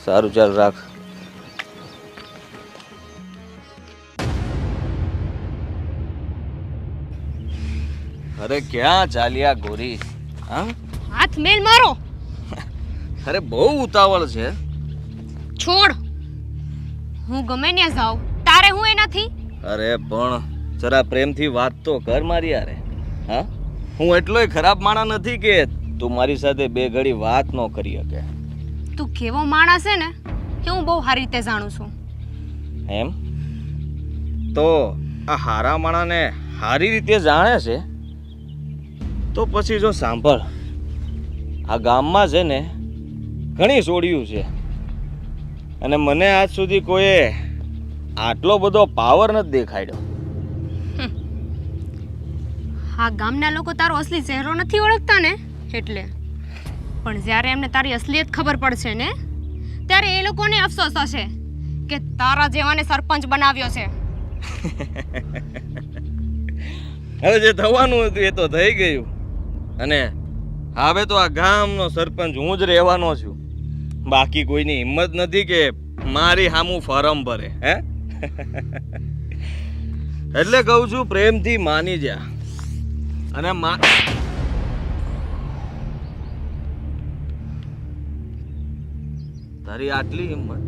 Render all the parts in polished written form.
સારું ચાલ રાખ. અરે ક્યાં ચાલ્યા ગોરી? હા, હાથ મેલ મારો. અરે બહુ ઉતાવળ છે. છોડ. હું ગમે ત્યાં જાઉં તારે હું એ નથી. અરે પણ જરા પ્રેમથી વાત તો કર મારી યારે. હા, હું એટલોય ખરાબ માણસ નથી કે તું મારી સાથે બે ઘડી વાત ન કરી શકે. તું કેવો માણસ છે ને એ હું બહુ સારી રીતે જાણું છું. એમ તો આ હારા માણાને સારી રીતે જાણે છે તો પછી જો સાંભળ, આ ગામમાં છે ને ઘણી સોડિયું છે અને મને આજ સુધી કોઈએ આટલો બધો પાવર નથી દેખાડ્યો. આ ગામના લોકો તારો અસલી ચહેરો નથી ઓળખતા ને એટલે. પણ જ્યારે એમને તારી અસલિયત ખબર પડશે ને ત્યારે એ લોકોને અફસોસ હશે કે તારા જેવાને સરપંચ બનાવ્યો છે. હવે જે થવાનું હતું એ તો થઈ ગયું અને હવે તો આ ગામનો સરપંચ હું જ રહેવાનો છું. બાકી કોઈની હિંમત નથી કે મારી સામું ફોર્મ ભરે. હે એટલે કહું છું પ્રેમથી માની જા. અને તારી આટલી હિંમત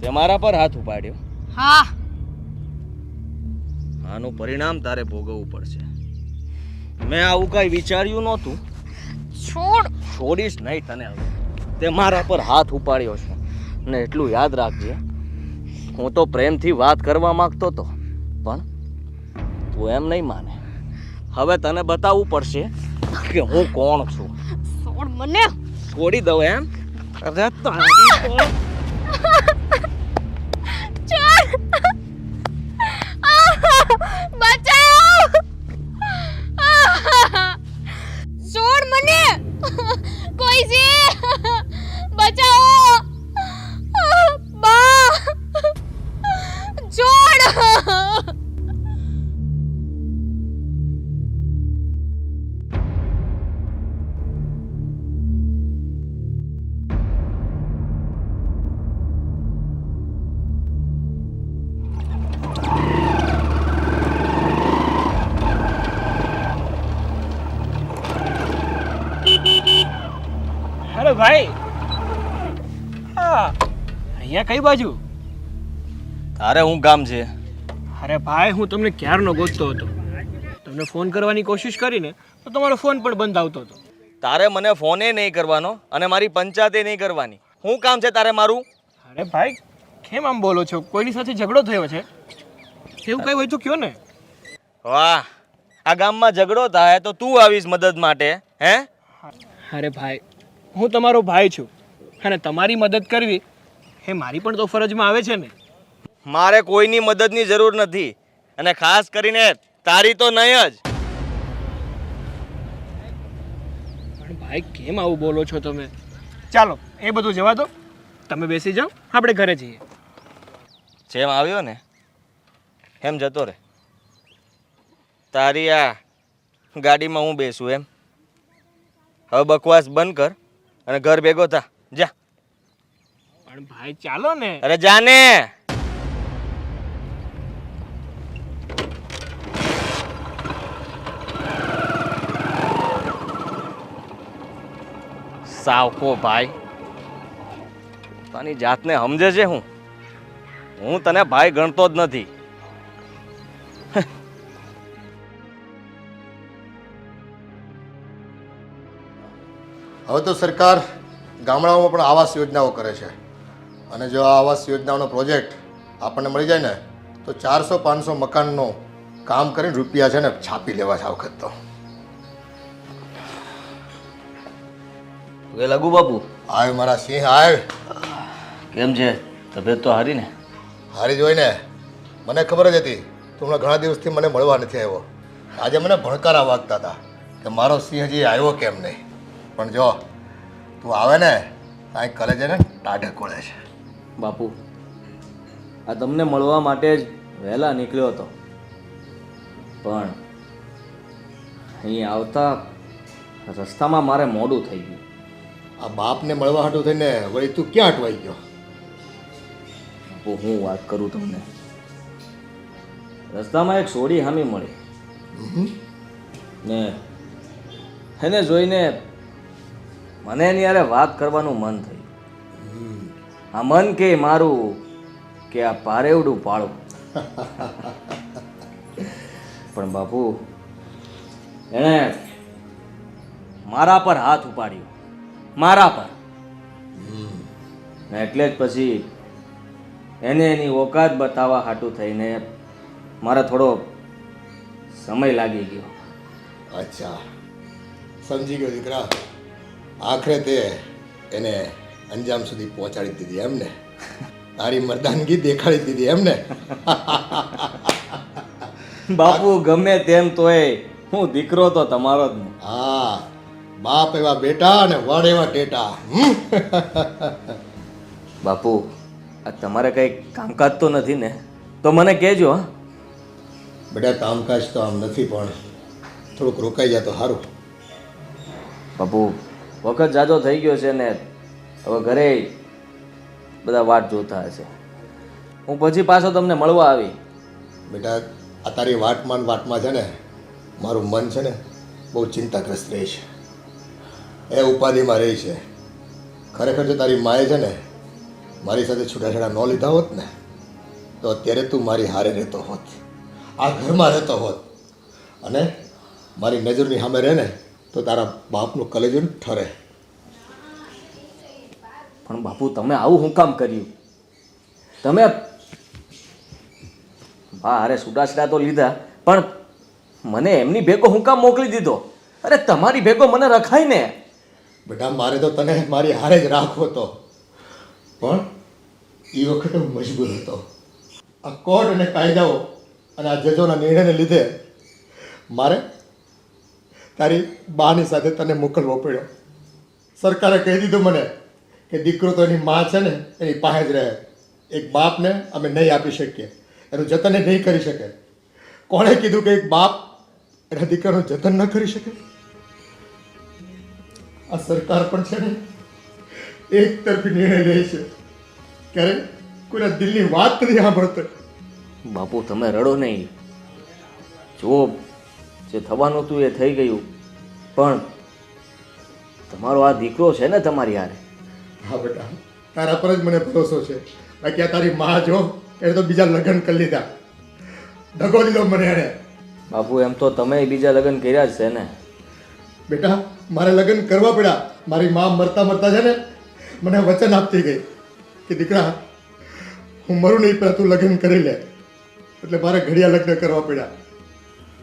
તે મારા પર હાથ ઉપાડ્યો. હા, આનું પરિણામ તારે ભોગવવું પડશે. મેં આવું કઈ વિચાર્યું નહોતું. છોડ. છોડીશ નહીં તને. હવે તે મારા પર હાથ ઉપાડ્યો છે ને એટલું યાદ રાખજે, હું તો પ્રેમથી વાત કરવા માંગતો હતો પણ તું એમ નહીં માને. હવે તને બતાવવું પડશે કે હું કોણ છું. છોડ મને. છોડી દઉં એમ? અરે તારી તો છોડ. બચાઓ. છોડ મને. કોઈ છે બચાઓ. બા છોડ. હેલો ભાઈ. હા, અહીંયા કઈ બાજુ? તારે હું કામ છે? અરે ભાઈ, હું તમને ક્યારનો ગોતતો હતો. તમને ફોન કરવાની કોશિશ કરીને તો તમારો ફોન પણ બંધ આવતો હતો. તારે મને ફોને નહીં કરવાનો અને મારી પંચાયતે નહીં કરવાની. શું કામ છે તારે મારું? અરે ભાઈ, કેમ આમ બોલો છો? કોઈની સાથે ઝઘડો થયો છે એવું કઈ હોય તો કયો ને. વાહ, આ ગામમાં ઝઘડો થાય તો તું આવીશ મદદ માટે? હે? અરે ભાઈ, હું તમારો ભાઈ છું અને તમારી મદદ કરવી એ મારી પણ તો ફરજમાં આવે છે ને. મારે કોઈની મદદની જરૂર નથી અને ખાસ કરીને તારી તો નહીં જ. પણ ભાઈ, કેમ આવું બોલો છો તમે? ચાલો એ બધું જવા દો, તમે બેસી જાઓ, આપણે ઘરે જઈએ. જેમ આવ્યો ને એમ જતો રહે. તારી આ ગાડીમાં હું બેસું એમ? હવે બકવાસ બંધ કર અને ઘર ભેગો થા. જા. પણ ભાઈ ચાલો ને. અરે જાને. સાવકો ભાઈ, પોતાની જાતને સમજે છે. હું તને ભાઈ ગણતો જ નથી. હવે તો સરકાર ગામડાઓમાં પણ આવાસ યોજનાઓ કરે છે અને જો આ આવાસ યોજનાઓનો પ્રોજેક્ટ આપણને મળી જાય ને તો 400-500 મકાનનું કામ કરીને રૂપિયા છે ને છાપી લેવા છે આ વખત તો. લઘુ બાપુ આવ મારા સિંહ આવ. કેમ છે? તબિયત તો હારી ને? હારી જ હોય ને. મને ખબર જ હતી તું હમણાં ઘણા દિવસથી મને મળવા નથી આવ્યો. આજે મને ભણકારા વાગતા હતા કે મારો સિંહ હજી આવ્યો કેમ નહીં. પણ જો તું આવે ને કાંઈ કરે છે ને ટાઢે કોળે છે. બાપુ, આ તમને મળવા માટે જ વહેલા નીકળ્યો હતો પણ અહીં આવતા રસ્તામાં મારે મોડું થઈ ગયું. આ બાપને મળવા હાટું થઈને વળી તું ક્યાં અટવાઈ ગયો? તો હું વાત કરું તમને. રસ્તામાં એક સોડી હામી મળી ને એને જોઈને મને એની યારે વાત કરવાનું મન થયું. આ મન કે મારું કે આ પારેવડું પાળું. પણ બાપુ એણે મારા પર હાથ ઉપાડ્યો, મારા પર. ને એટલે જ પછી એને એની ઓકાત બતાવવા હાટું થઈને મારે થોડો સમય લાગી ગયો. અચ્છા, સમજી ગયો દીકરા. આખરે તે એને અંજામ સુધી પહોંચાડી દીધી એમ ને? તારી મર્દાનગી દેખાડી દીધી એમ ને? બાપુ ગમે તેમ તોય હું દીકરો તો તમારો જ ને. હા, બાપ એવા બેટા અને વડ એવા ટેટા. બાપુ આ તમારે કંઈ કામકાજ તો નથી ને? તો મને કહેજો. હા બેટા, કામકાજ તો આમ નથી, પણ થોડુંક રોકાઈ જાય તો સારું. બાપુ વખત જાજો થઈ ગયો છે ને હવે ઘરે બધા વાટ જોતા હશે. હું પછી પાછો તમને મળવા આવી. બેટા, આ તારી વાટમાં છે ને મારું મન છે ને બહુ ચિંતાગ્રસ્ત રહે છે, એ ઉપાધિમાં રહી છે. ખરેખર જો તારી માએ છે ને મારી સાથે છૂટાછેડા ન લીધા હોત ને તો અત્યારે તું મારી હારે રહેતો હોત, આ ઘરમાં રહેતો હોત, અને મારી નજરની સામે રહે ને તો તારા બાપનું કલેજું ઠરે. પણ બાપુ તમે આવું શું કામ કર્યું? તમે હા અરે છૂટાછેડા તો લીધા, પણ મને એમની ભેગો હું કામ મોકલી દીધો? અરે તમારી ભેગો મને રખાય ને. બેટા, મારે તો તને મારી હારે જ રાખવો હતો, પણ એ વખતે હું મજબૂર હતો. આ કોર્ટ અને કાયદાઓ અને આ જજોના નિર્ણયને લીધે મારે તારી બાની સાથે તને મોકલવો પડ્યો. સરકારે કહી દીધું મને કે દીકરો તો એની માં છે ને એની પાસે જ રહે. એક બાપને અમે નહીં આપી શકીએ, એનું જતન એ નહીં કરી શકે. કોણે કીધું કે એક બાપ એના દીકરાનું જતન ન કરી શકે? આ સરકાર પણ છે ને એક તરફી નિર્ણય લે છે, ક્યારે કોઈના દિલની વાત નથી સાંભળતો. બાપુ તમે રડો નહીં. જો જે થવાનું હતું એ થઈ ગયું, પણ તમારો આ દીકરો છે ને તમારી હારે. હા બેટા, તારા પર જ મને ભરોસો છે. બાકી આ તારી માં જો એને તો બીજા લગ્ન કરી લીધા, દગો દીધો મને એણે. બાપુ એમ તો તમે બીજા લગ્ન કર્યા જ છે ને? બેટા, મારે લગ્ન કરવા પડ્યા. મારી માં મરતા છે ને મને વચન આપતી ગઈ કે દીકરા હું મરું નહીં પણ તું લગ્ન કરી લે, એટલે મારે ઘડિયા લગ્ન કરવા પડ્યા.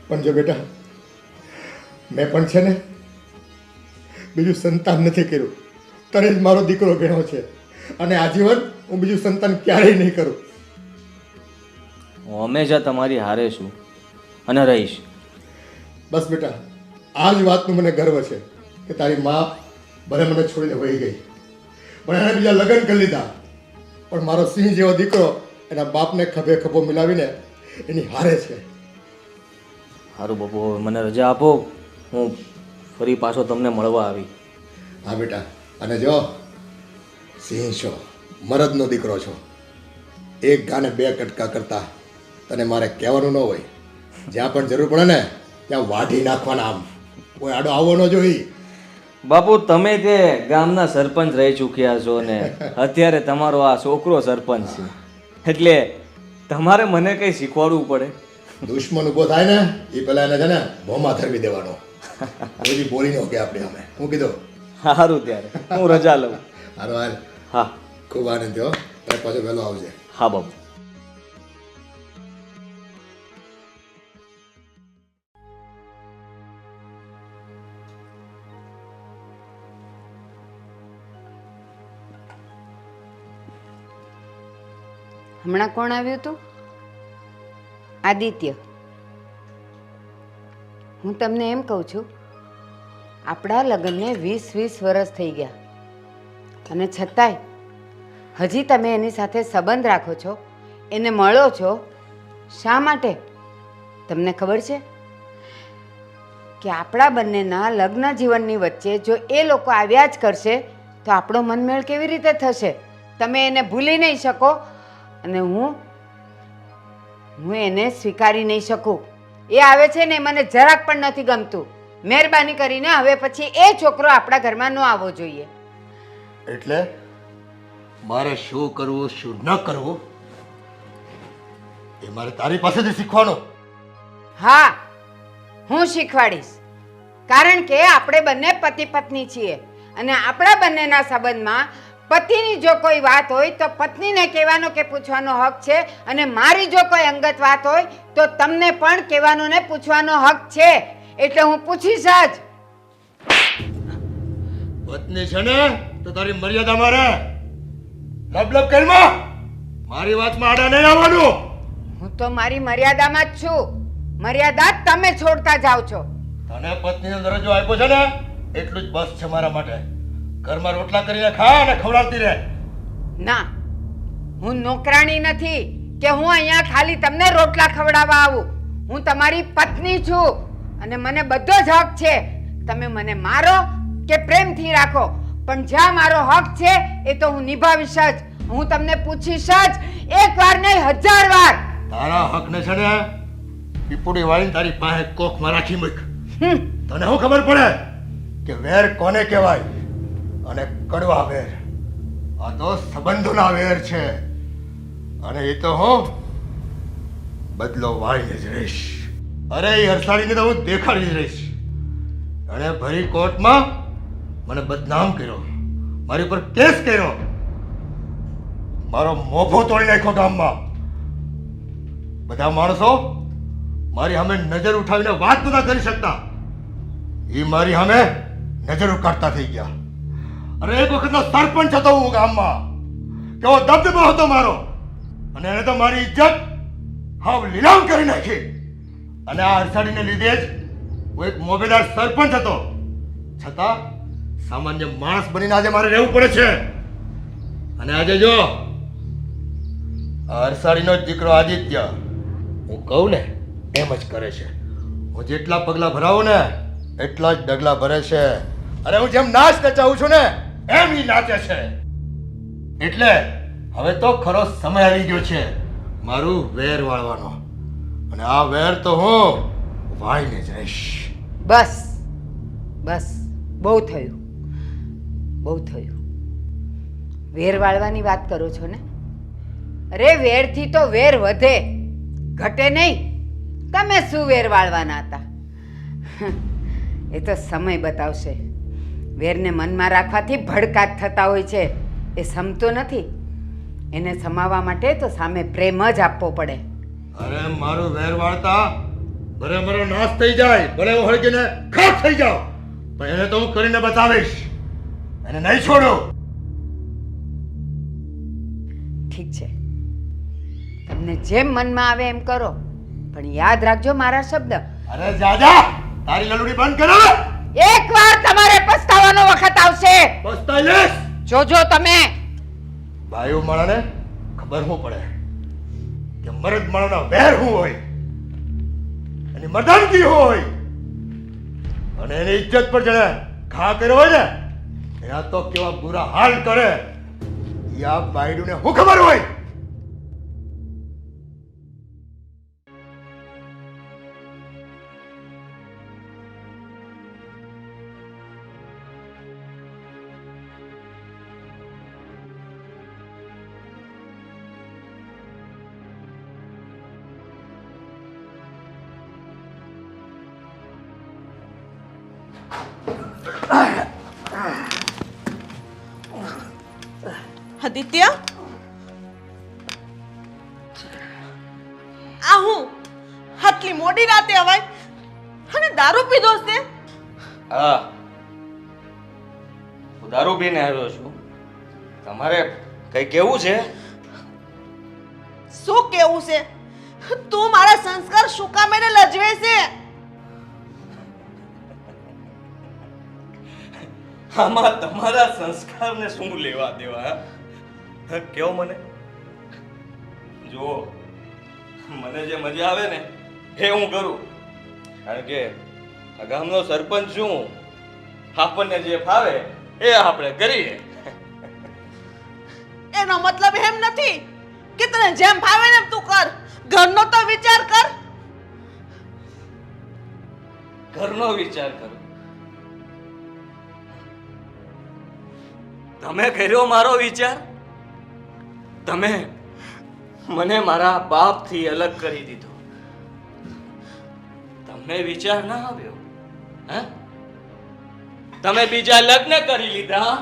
પણ જો બેટા, મેં પણ છે ને બીજું સંતાન નથી કર્યું, તને જ મારો દીકરો ગણ્યો છે, અને આજીવન હું બીજું સંતાન ક્યારેય નહીં કરું. હું હંમેશા તમારી હારે છું અને રહીશ. બસ બેટા, આ જ વાતનું મને ગર્વ છે કે તારી મા ભલે મને છોડીને વહી ગઈ, પણ એણે બીજા લગ્ન કરી લીધા, પણ મારો સિંહ જેવો દીકરો એના બાપને ખભે ખભો મિલાવીને એની હારે છે. સારું બાપુ, હવે મને રજા આપો, હું ફરી પાછો તમને મળવા આવી. હા બેટા, અને જો સિંહ છો, મરદનો દીકરો છો, એક ગાને બે કટકા કરતા તને મારે કહેવાનું ન હોય. જ્યાં પણ જરૂર પડે ને ત્યાં વાઢી નાખવાના. આમ કોઈ આડો આવવો ન જોઈએ. બાપુ તમે તે ગામના સરપંચ રહી ચૂક્યા છો ને અત્યારે તમારો આ છોકરો સરપંચ છે, એટલે તમારે મને કંઈ શીખવાડવું પડે. દુશ્મન ઊભો થાય ને એ પેલા એને છે ને ભોમાં ધરવી દેવાનો. કોઈ બોલી ન કે આપણે અમે હું કીધું. સારું ત્યારે હું રજા લઉં. હારો હાલ. હા ખૂબ આનંદ થયો. તારે પાછો વહેલો આવજે. હા બાપુ. હમણાં કોણ આવ્યું હતું? આદિત્ય. હું તમને એમ કહું છું, આપણા લગ્નને 20 વર્ષ થઈ ગયા, અને છતાંય હજી તમે એની સાથે સંબંધ રાખો છો, એને મળો છો. શા માટે? તમને ખબર છે કે આપણા બંનેના લગ્ન જીવનની વચ્ચે જો એ લોકો આવ્યા જ કરશે તો આપણો મનમેળ કેવી રીતે થશે? તમે એને ભૂલી નહીં શકો અને હું એને સ્વીકારી નહીં શકું. એ આવે છે ને મને જરાક પણ નથી ગમતું. મહેરબાની કરીને હવે પછી એ છોકરો આપણા ઘરમાં ન આવવો જોઈએ. એટલે મારે શું કરવું શું ન કરવું એ મારે તારી પાસેથી શીખવાનું. હા, હું શીખવાડીશ. કારણ કે આપણે બંને પતિ પત્ની છીએ અને આપણા બંનેના સંબંધમાં પતિની જો કોઈ વાત હોય તો પત્નીને કહેવાનો કે પૂછવાનો હક છે અને મારી જો કોઈ અંગત વાત હોય તો તમને પણ કહેવાનો ને પૂછવાનો હક છે. એટલે હું પૂછીશ જ. પત્ની છે ને તો તારી મર્યાદા મારે લબલબ કરમાં મારી વાતમાં આડા નહીં આવવાનું. હું તો મારી મર્યાદામાં જ છું. મર્યાદા તમે છોડતા જાઓ છો. તને પત્નીનો દરજ્જો આપ્યો છે ને એટલું જ બસ છે મારા માટે. ઘરમાં રોટલા કરીને ખા અને ખવડાવતી રહે. ના, હું નોકરાણી નથી કે હું અહીંયા ખાલી તમને રોટલા ખવડાવવા આવું. હું તમારી પત્ની છું અને મને બધો જ હક છે. તમે મને મારો કે પ્રેમથી રાખો પણ જ્યાં મારો હક છે એ તો હું નિભાવીશ જ. હું તમને પૂછીશ જ, એક વાર નહીં 1000 વાર. તારા હકને છે ને પીપુડી વાળીને તારી પાસે કોખમાં રાખી મૂક. તને શું ખબર પડે કે વેર કોને કહેવાય અને કડવા વેર? આ તો સંબંધોના વેર છે અને એ તો હું બદલો વાળીને જ રહીશ. અરે એ હરસાડીને તો હું દેખાડી જ રહીશ. અને ભરી કોર્ટમાં મને બદનામ કર્યો, મારી પર કેસ કર્યો, મારો મોભો તોડી નાખ્યો ગામમાં. બધા માણસો મારી સામે નજર ઉઠાવીને વાત નતા કરી શકતા. એ મારી સામે નજર ઉકાળતા થઈ ગયા. અરે એક વખતનો સરપંચ હતો હું ગામમાં. કેવો દબદબો હતો મારો. અને એને તો મારી ઇજ્જત હાવ લીલામ કરી નાખી. અને આ અરસાડીને લીધે જ હું એક મોભેદાર સરપંચ હતો. છતાં સામાન્ય માણસ બનીને આજે મારે રહેવું પડે છે. અને આજે જો આ અરસાડીનો જ દીકરો આદિત્ય હું કહું ને એમ જ કરે છે. હું જેટલા પગલા ભરાવું ને એટલા જ ડગલા ભરે છે. અરે હું જેમ નાચ નચાવું છું ને એમ ઈ નાચે છે. એટલે હવે તો ખરો સમય આવી ગયો છે મારું વેર વાળવાનો. અને આ વેર તો હું વાળીને જ રહીશ. બસ બસ, બહુ થયું, બહુ થયું. વેર વાળવાની વાત કરો છો ને? અરે વેરથી તો વેર વધે, ઘટે નહીં. તમે શું વેર વાળવાના હતા? એ તો સમય બતાવશે. વેરને મનમાં રાખવાથી ભડકા જ થતા હોય છે. એ સમતો નથી. એને સમાવવા માટે તો સામે પ્રેમ જ આપવો પડે. અરે મારું વેર વાળતા ભલે મારો નાશ થઈ જાય, ભલે હું હળગીને ખાખ થઈ જાઉં, પણ એને તો હું કરીને બતાવીશ. એને નહીં છોડું. ઠીક છે, તમને જેમ મનમાં આવે એમ કરો, પણ યાદ રાખજો મારા શબ્દ. અરે જાજા તારી લલુડી બંધ કરો. એકવાર તમારે પસ્તાવાનો વખત આવશે. પસ્તાઈશ. જોજો તમે. ભાઈઓ માણાને ખબર શું પડે કે મરદ માણાનો વેર શું હોય, એની મર્દાનગી હોય, અને એની ઇજ્જત પર જેને ઘા કર્યો હોય ને એના તો કેવા બુરા હાલ કરે એ આ બાયડુને શું ખબર હોય. આદિત્ય, આ હું આટલી મોડી રાતે અવાય અને દારૂ પીધો છે? હા, હું દારૂ પીને આવ્યો છું. તમારે કઈ કેવું છે? શું કેવું છે? તું મારા સંસ્કાર શું કામ એને લજવે છે? આમાં તમારા સંસ્કારને શું લેવા દેવા? હા, કેવો મને જુઓ, મને જે મજા આવે ને એ હું કરું. કારણ કે આ ગામનો સરપંચ છું આપણને જે ફાવે એ આપણે કરીએ. એનો મતલબ એમ નથી કે તને જેમ ભાવે ને એમ તું કર. ઘરનો તો વિચાર કર. ઘરનો વિચાર કરો. તમે કર્યો મારો વિચાર? તમે મને મારા બાપથી અલગ કરી દીધો. તમને વિચાર ના આવ્યો? હે? તમે બીજા લગ્ન કરી લીધા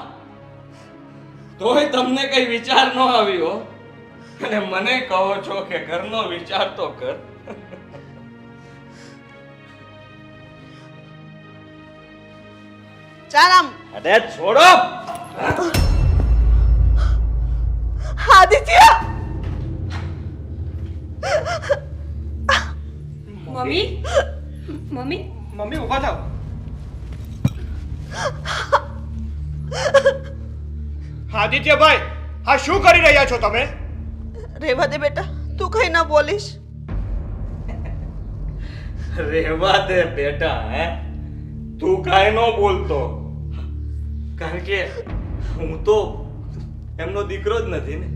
તોય તમને કઈ વિચાર ન આવ્યો અને મને કહો છો કે ઘરનો વિચાર તો કર. ચાલ આમ. અરે છોડો. આદિત્ય, મમ્મી મમ્મી મમ્મી ઊભા થાવ. આદિત્યભાઈ, હા શું કરી રહ્યા છો તમે? રેવા દે બેટા, તું કઈ ના બોલીશ. રેવા દે બેટા. હે, તું કાઈ ન બોલતો, કારણ કે હું તો એમનો દીકરો જ નથી ને.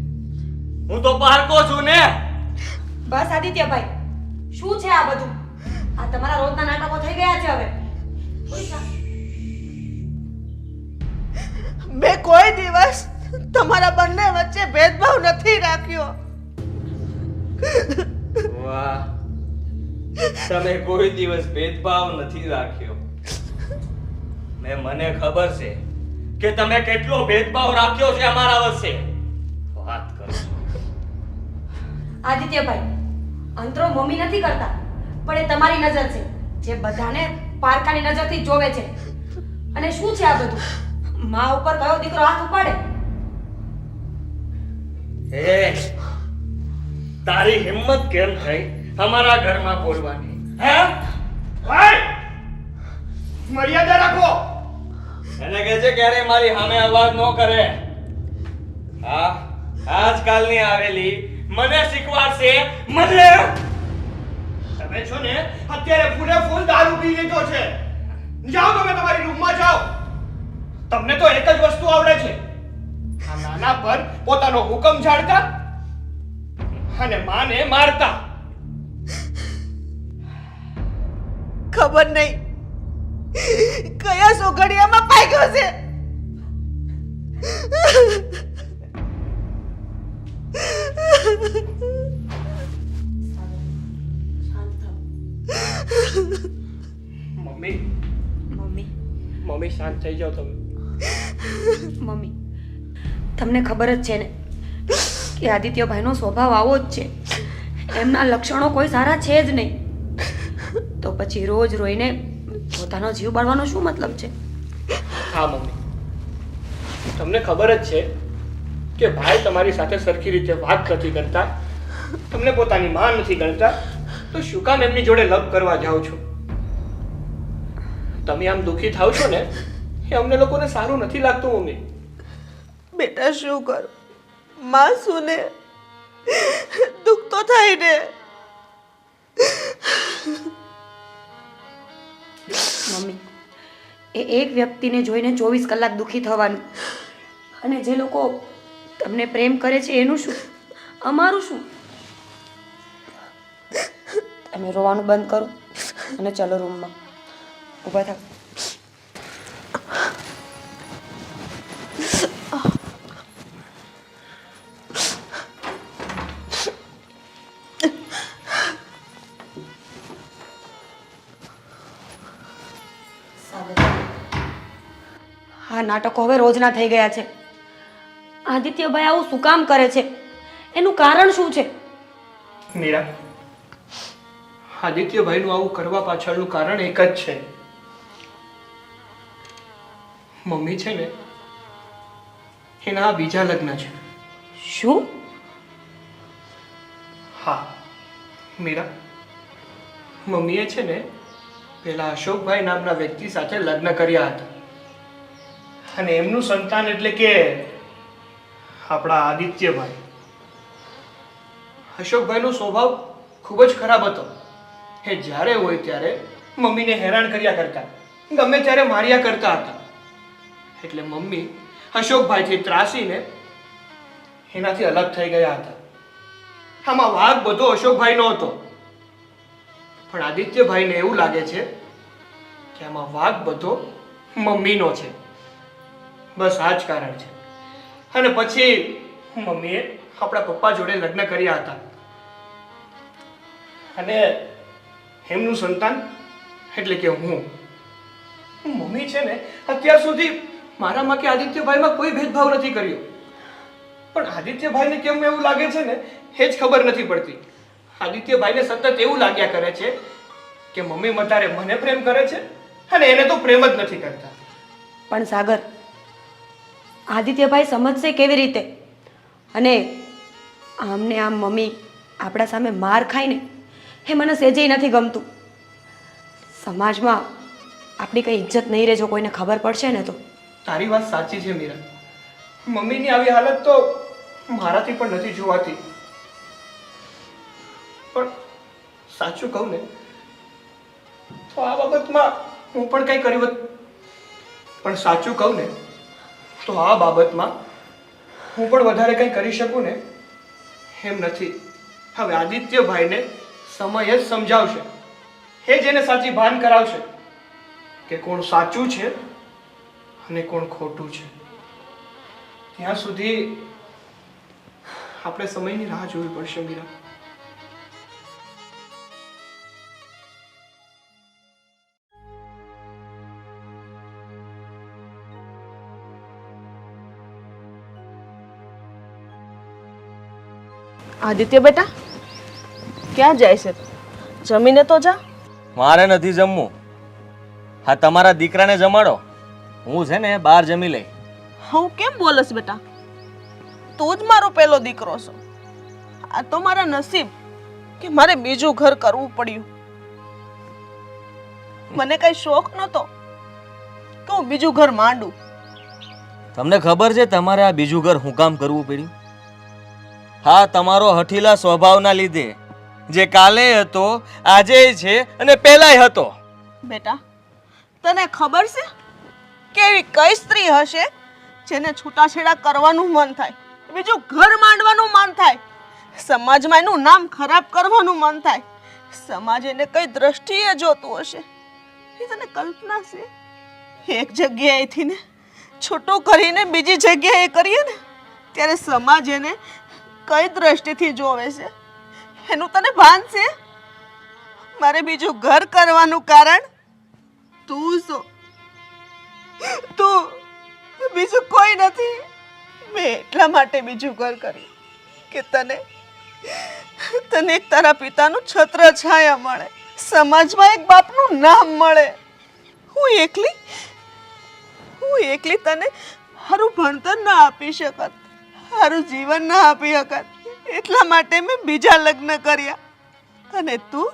હું તો પારકો છું ને. બસ આદિત્યભાઈ, શું છે આ બધું? આ તમારા રોજના નાટકો થઈ ગયા છે હવે. મેં કોઈ દિવસ તમારા બંને વચ્ચે ભેદભાવ નથી રાખ્યો. વાહ, તમે કોઈ દિવસ ભેદભાવ નથી રાખ્યો. મને ખબર છે કે તમે કેટલો ભેદભાવ રાખ્યો છે અમારા વચ્ચે. વાત કરો. આદિત્યભાઈ, અંતરો મમ્મી નથી કરતા, પણ એ તમારી નજર છે જે બધાને પારકાની નજરથી જોવે છે. અને શું છે આ બધું? મા ઉપર કયો દીકરો હાથ ઉપાડે? હે, તારી હિંમત કેમ થઈ અમારા ઘરમાં બોલવાની? હે, ભાઈ, મર્યાદા રાખો. એને કહે છે ક્યારે મારી સામે અવાજ ન કરે. હા, આજકાલની આવેલી મને શીખવાડશે. મને તમે છો ને અત્યારે ફૂલે ફૂલ દારૂ પી લીધો છે. જાઓ તમે તમારી રૂમમાં જાઓ. તમને તો એક જ વસ્તુ આવડે છે, આ નાના પર પોતાનો હુકમ ઝાડતા અને માને મારતા. ખબર નહીં કયા સોગડિયામાં પાક્યો છે. મમ્મી, મમ્મી મમ્મી શાંત થઈ જાઓ તમે. મમ્મી, તમને ખબર જ છે ને કે આદિત્યભાઈનો સ્વભાવ આવો જ છે. એમના લક્ષણો કોઈ સારા છે જ નહીં. તો પછી રોજ રોઈને પોતાનો જીવ બાળવાનો શું મતલબ છે? હા મમ્મી, તમને ખબર જ છે કે ભાઈ તમારી સાથે સરખી રીતે વાત નથી કરતા, તમને પોતાની માં નથી ગણતા, તો શું કામ એમની જોડે લવ કરવા જાઓ છો? તમે આમ દુઃખી થાવ છો ને એ અમને લોકોને સારું નથી લાગતું મમ્મી. બેટા શું કરું, માં શું ને દુઃખ તો થાય ને. મમ્મી, એ એક વ્યક્તિને જોઈને 24 કલાક દુઃખી થવાનું, અને જે લોકો તમને પ્રેમ કરે છે એનું શું, અમારું શું? તમે રોવાનું બંધ કરો અને ચલો રૂમમાં. ઊભા થાવ. આ નાટકો હવે રોજના થઈ ગયા છે. આદિત્યભાઈ આવું શું કામ કરે છે? એનું કારણ શું છે? મીરા, આદિત્યભાઈનું આવું કરવા પાછળનું કારણ એક જ છે. મમ્મી છે ને એના બીજા લગ્ન છે. શું? હા મીરા, મમ્મીએ છે ને પેલા અશોકભાઈ નામના વ્યક્તિ સાથે લગ્ન કર્યા હતા, અને એમનું સંતાન એટલે કે આપણા આદિત્યભાઈ. અશોકભાઈનો સ્વભાવ ખૂબ જ ખરાબ હતો. એ જ્યારે હોય ત્યારે મમ્મીને હેરાન કર્યા કરતા, ગમે ત્યારે માર્યા કરતા હતા. એટલે મમ્મી અશોકભાઈથી ત્રાસીને એનાથી અલગ થઈ ગયા હતા. આમાં વાગ બધો અશોકભાઈનો હતો, પણ આદિત્યભાઈને એવું લાગે છે કે આમાં વાગ બધો મમ્મીનો છે. બસ આ જ કારણ છે. અને પછી મમ્મીએ આપણા પપ્પા જોડે લગ્ન કર્યા હતા, અને એમનું સંતાન એટલે કે હું. મમ્મી છે ને અત્યાર સુધી મારામાં કે આદિત્યભાઈમાં કોઈ ભેદભાવ નથી કર્યો, પણ આદિત્યભાઈને કેમ એવું લાગે છે ને એ જ ખબર નથી પડતી. આદિત્યભાઈને સતત એવું લાગ્યા કરે છે કે મમ્મી વધારે મને પ્રેમ કરે છે અને એને તો પ્રેમ જ નથી કરતા. પણ સાગર, આદિત્યભાઈ સમજશે કેવી રીતે? અને આમને આમ મમ્મી આપણા સામે માર ખાઈને એ મને સેજેય નથી ગમતું. સમાજમાં આપણી કંઈ ઇજ્જત નહીં રહે જો કોઈને ખબર પડશે ને તો. તારી વાત સાચી છે મીરા. મમ્મીની આવી હાલત તો મારાથી પણ નથી જોવાતી. પણ સાચું કહું ને તો આ બાબતમાં હું પણ કંઈ કર્યું હોત. પણ સાચું કહું ને તો આ બાબતમાં હું પણ વધારે કંઈ કરી શકું ને એમ નથી. હવે આદિત્યભાઈને સમય જ સમજાવશે, એ જ એને સાચી ભાન કરાવશે કે કોણ સાચું છે અને કોણ ખોટું છે. ત્યાં સુધી આપણે સમયની રાહ જોવી પડશે મીરા. આદિત્ય બેટા, ક્યાં જાય છે? જમીને તો જા. મારે નથી જમવું. હા, તમારા દીકરાને જમાડો. હું છે ને બહાર જમી લઈ. હું કેમ બોલસ બેટા? તું જ મારો પહેલો દીકરો છો. આ તો મારા નસીબ કે મારે બીજું ઘર કરવું પડ્યું. મને કઈ શોખ નતો કે હું બીજું ઘર માંડું. તમને ખબર છે તમારે આ બીજું ઘર હું કામ કરવું પડ્યું? હા, તમારો હઠીલા સ્વભાવના લીધે, જે કાલે હતો, આજે છે અને પહેલાય હતો. બેટા, તને ખબર છે કે એવી કઈ સ્ત્રી હશે જેને છૂટાછેડા કરવાનું મન થાય, બીજું ઘર માંડવાનું મન થાય, સમાજમાં એનું નામ ખરાબ કરવાનું મન થાય, સમાજ એને કઈ દ્રષ્ટિએ જોતું હશે? એ તને કલ્પના છે? એક જગ્યાએથી ને છૂટું કરીને બીજી જગ્યાએ કરીએ ને ત્યારે સમાજ એને કઈ દ્રષ્ટિથી જોવે છે એનું તને ભાન છે? મારે બીજું ઘર કરવાનું કારણ તું છો. તું, બીજું કોઈ નથી. મેં એટલા માટે બીજું ઘર કર્યું કે તને એક તારા પિતાનું છત્ર છાયા મળે, સમાજમાં એક બાપનું નામ મળે. હું એકલી તને સારું ભણતર ના આપી શકત, સારું જીવન ના આપી શકત, એટલા માટે મેં બીજા લગ્ન કર્યા. અને તું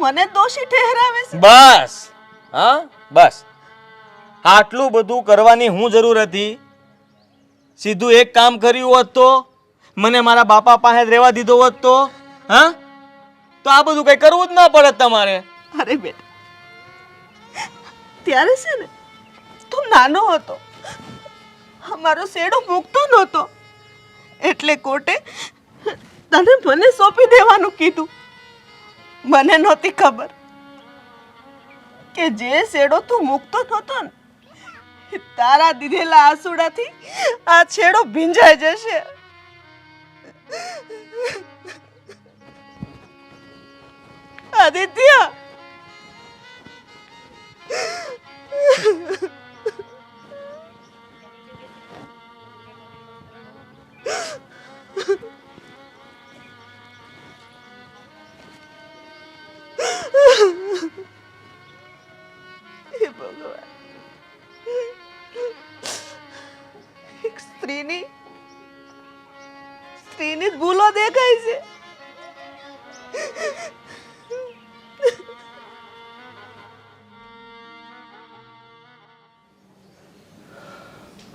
મને દોષી ઠેરાવે છે. બસ, હા બસ. આટલું બધું કરવાની હું જરૂર હતી? સીધું એક કામ કર્યું હોત તો, મને મારા બાપા પાસે જ રહેવા દીધો હોત તો, હા, તો આ બધું કઈ કરવું જ ના પડે તમારે. અરે બેટા, ત્યારે છે ને તું નાનો હતો, અમારો શેડો મૂકતો નહોતો, એટલે કોર્ટે તને મને સોંપી દેવાનું કીધું. મને નહોતી ખબર કે જે શેડો તું મૂકતો નહોતો ને તારા દીધેલા આંસુડાથી આ છેડો ભીંજાઈ જશે. આદિત્ય, હે ભગવાન, એક સ્ત્રીની જ ભૂલો દેખાય છે.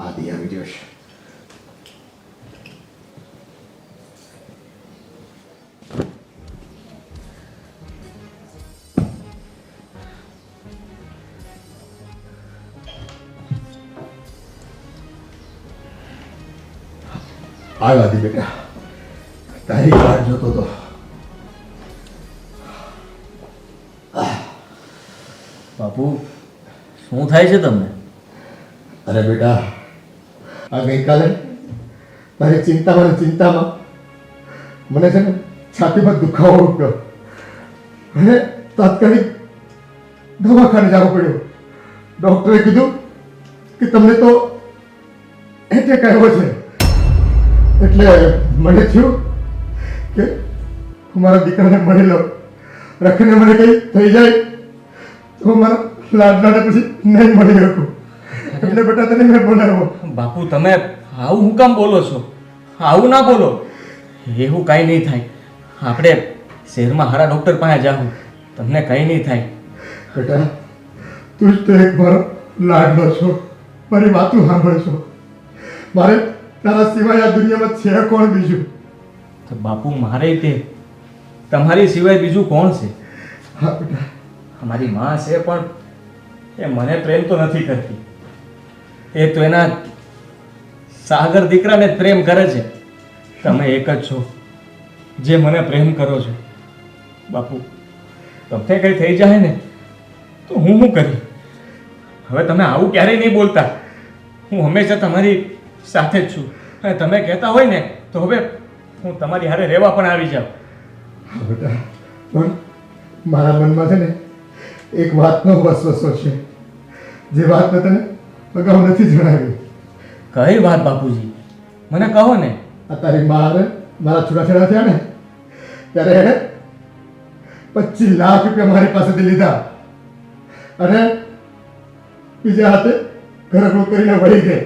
આદિ આવી ગયો છે. આવ્યા દી બેટા, તારી વાટ જોતો તો. બાપુ શું થાય છે તમને? અરે બેટા, આ ગઈકાલે તારી ચિંતામાં ને ચિંતામાં મને છે ને છાતીમાં દુખાવો ઉઠ્યો અને તાત્કાલિક દવાખાને જવું પડ્યું. ડૉક્ટરે કીધું કે તમને તો એટેક આવ્યો છે. એટલે મને થયું કે હું મારા દીકરાને મળી લઉં. રખીને મને કંઈ થઈ જાય તો મારા લાડલાને પછી નહીં મળી શકું. એટલે બેટા તને મેં બોલાવ્યો. બાપુ તમે આવું હું કામ બોલો છો? આવું ના બોલો. એવું કાંઈ નહીં થાય. આપણે શહેરમાં હારા ડૉક્ટર પાસે જાઉં, તમને કંઈ નહીં થાય. બેટા તું જ તો એક મારો લાડલો છો, મારી વાતું સાંભળ છો. મારે તારા સિવાય આ દુનિયામાં છે કોણ બીજું? તો બાપુ મારે તે તમારી સિવાય બીજું કોણ છે? હા બેટા, અમારી માં છે પણ એ મને પ્રેમ તો નથી કરતી. એ તો એના સાગર દીકરાને જ પ્રેમ કરે છે. તમે એક જ છો જે મને પ્રેમ કરો છો. બાપુ તમને કંઈ થઈ જાય ને તો હું શું કરી? હવે તમે આવું ક્યારેય નહીં બોલતા. હું હંમેશા તમારી સાથે જ છું અને તમે કહેતા હોય ને તો હવે હું તમારી હારે રહેવા પણ આવી જાઉં. હા બેટા, પણ મારા મનમાં છે ને એક વાતનો વસવસો છે, જે વાત મેં તને અગાઉ નથી જણાવી. કઈ વાત બાપુજી? મને કહો ને. આ તારી મારે મારા છૂટાછેડા થયા ને ત્યારે એણે 25 લાખ રૂપિયા મારી પાસેથી લીધા અને બીજા હાથે ઘરગડું કરીને વળી ગઈ.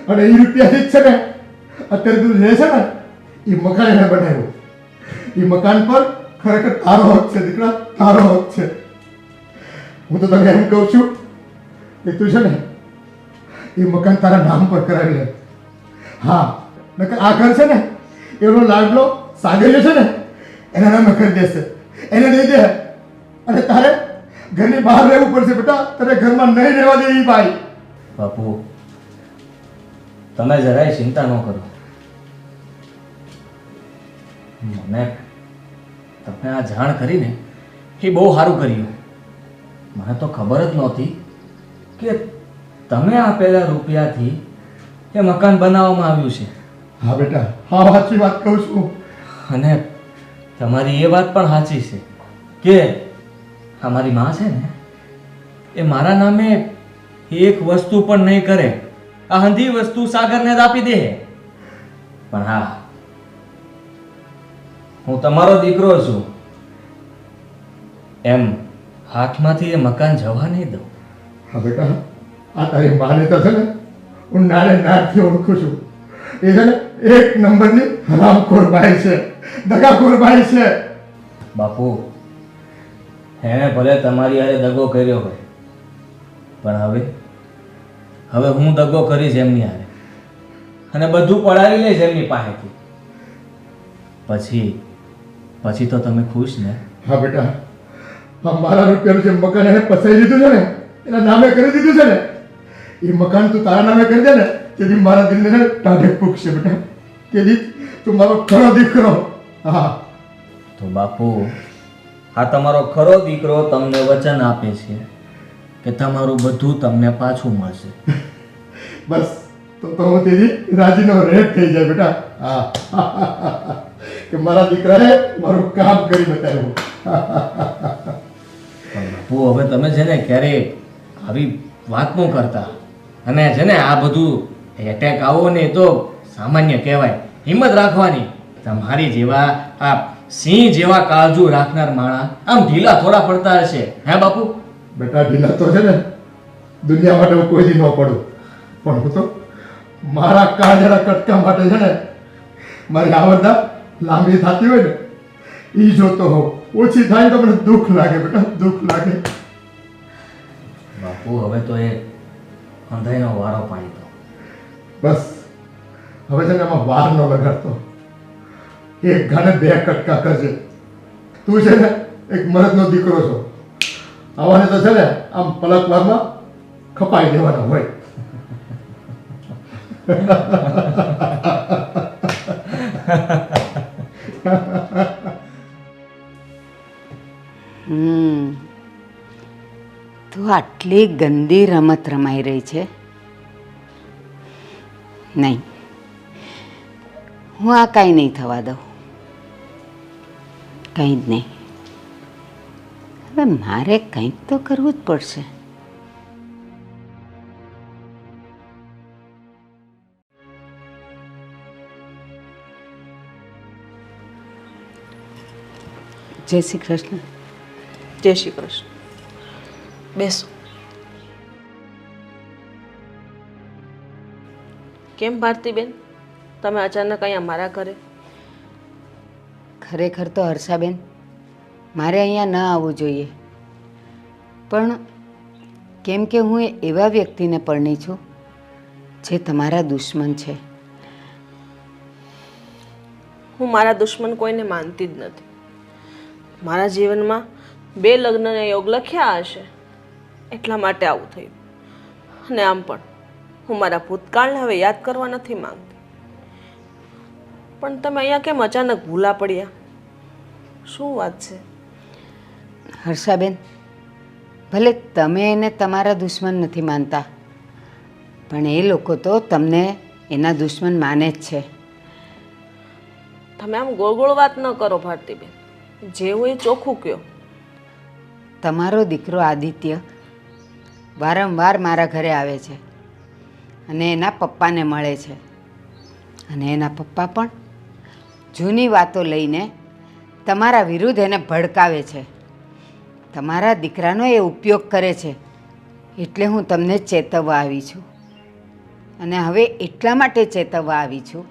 અને એ રૂપિયાથી જ છે ને અત્યારે તું રહે છે ને એ મકાન એને બનાવ્યું. એ મકાન પર ખરેખર તારો હક છે દીકરા, તારો હક છે. હું તો તને એમ કહું છું કે તું છે ને એ મકાન તારા નામ પર કરાવી લે. હા, નકર આ ઘર છે ને એનો લાડલો સાગરીયો છે ને એના નામે કરી દેશે, એને દઈ દે અને તારે ઘરની બહાર રહેવું પડશે બેટા. તારે ઘરમાં નહીં રહેવા દે એ ભાઈ. બાપુ તમે જરાય ચિંતા ન કરો. મને તમે આ જાણ કરીને એ બહુ સારું કર્યું. મને તો ખબર જ નહોતી કે તમે આપેલા રૂપિયાથી એ મકાન બનાવવામાં આવ્યું છે. હા બેટા, હા સાચી વાત કહું છું. અને તમારી એ વાત પણ સાચી છે કે અમારી માં છે ને એ મારા નામે એક વસ્તુ પણ નહીં કરે. આ હંધી વસ્તુ સાગરને જ આપી દે. પણ હા, હું તમારો દીકરો છું એમ હાથમાંથી એ મકાન જવા નહીં દઉં. હા બેટા, આ તારી માને તો છે ને હું નાને નાથી ઓળખું છું. એ છે ને એક નંબરની હરામખોર બાઈ છે, દગાખોર બાઈ છે. બાપુ એણે ભલે તમારી હારે દગો કર્યો હોય પણ હવે હું દગો કરીશ એમની હારે અને બધું પડાવી લઈશ એમની પાસેથી. પછી તો તમે ખુશ ને? હા બેટા, હા મારા રૂપિયાનું જે મકાન એને પસાઈ દીધું છે ને, એના નામે કરી દીધું છે ને, એ મકાન તું તારા નામે કરી દે ને તેથી મારા દિલને ટાઢે પૂગશે બેટા. તેથી તું મારો ખરો દીકરો. હા તો બાપુ આ તમારો ખરો દીકરો તમને વચન આપે છે કે તમારું બધું તમને પાછું મળશે. બસ તો હું તેથી રાજીનો રેટ થઈ જાય બેટા. હા કે મારા દીકરાએ મારું કામ કરી બતાવ્યું. પણ બાપુ હવે તમે છે ને ક્યારેય આવી વાત ન કરતા. અને છે ને આ બધું એટેક આવો ને એ તો સામાન્ય કહેવાય. હિંમત રાખવાની. તમારી જેવા આ સિંહ જેવા કાળજુ રાખનાર માણસ આમ ઢીલા થોડા પડતા હશે હે બાપુ? બેટા ઢીલા તો છે ને દુનિયા માટે હું કોઈ દી ન પડું, પણ હું તો મારા કાળજરા કટકા માટે છે ને મારી આવરદા લાંબી થતી હોય ને એ જોતો હોઉં. ઓછી થાય તો મને દુઃખ લાગે બેટા, દુઃખ લાગે. બાપુ હવે તો એ અંધાઈનો વારો પાડી દો. બસ હવે છે ને આમાં વાર ન લગાડતો. એક ઘાને 2 કટકા કરજે. તું છે ને એક મરદનો દીકરો છો. આવાને તો છે ને આમ પલક વારમાં ખપાઈ દેવાના હોય. તો આટલી ગંદી રમત રમાઈ રહી છે. નહીં, હું આ કાંઈ નહીં થવા દઉં, કંઈ જ નહીં. હવે મારે કંઈક તો કરવું જ પડશે. જય શ્રી કૃષ્ણ. જય શ્રી કૃષ્ણ. બેસો. કેમ ભારતીબેન, તમે અચાનક અહીંયા મારા ઘરે? ખરેખર તો હર્ષાબેન, મારે અહીંયા ન આવવું જોઈએ, પણ કેમ કે હું એવા વ્યક્તિને પરણી છું જે તમારા દુશ્મન છે. હું મારા દુશ્મન કોઈને માનતી જ નથી. મારા જીવનમાં 2 લગ્નના યોગ લખ્યા હશે એટલા માટે આવું થયું. અને આમ પણ હું મારા ભૂતકાળને હવે યાદ કરવા નથી માંગતી. પણ તમે અહીંયા કેમ અચાનક ભૂલા પડ્યા? શું વાત છે? હર્ષાબેન, ભલે તમે એને તમારા દુશ્મન નથી માનતા, પણ એ લોકો તો તમને એના દુશ્મન માને જ છે. તમે આમ ગોળ ગોળ વાત ન કરો ભારતીબેન, જે હોય એ ચોખ્ખું કહો. તમારો દીકરો આદિત્ય વારંવાર મારા ઘરે આવે છે અને એના પપ્પાને મળે છે, અને એના પપ્પા પણ જૂની વાતો લઈને તમારા વિરુદ્ધ એને ભડકાવે છે. તમારા દીકરાનો એ ઉપયોગ કરે છે. એટલે હું તમને ચેતવવા આવી છું, અને હવે એટલા માટે ચેતવવા આવી છું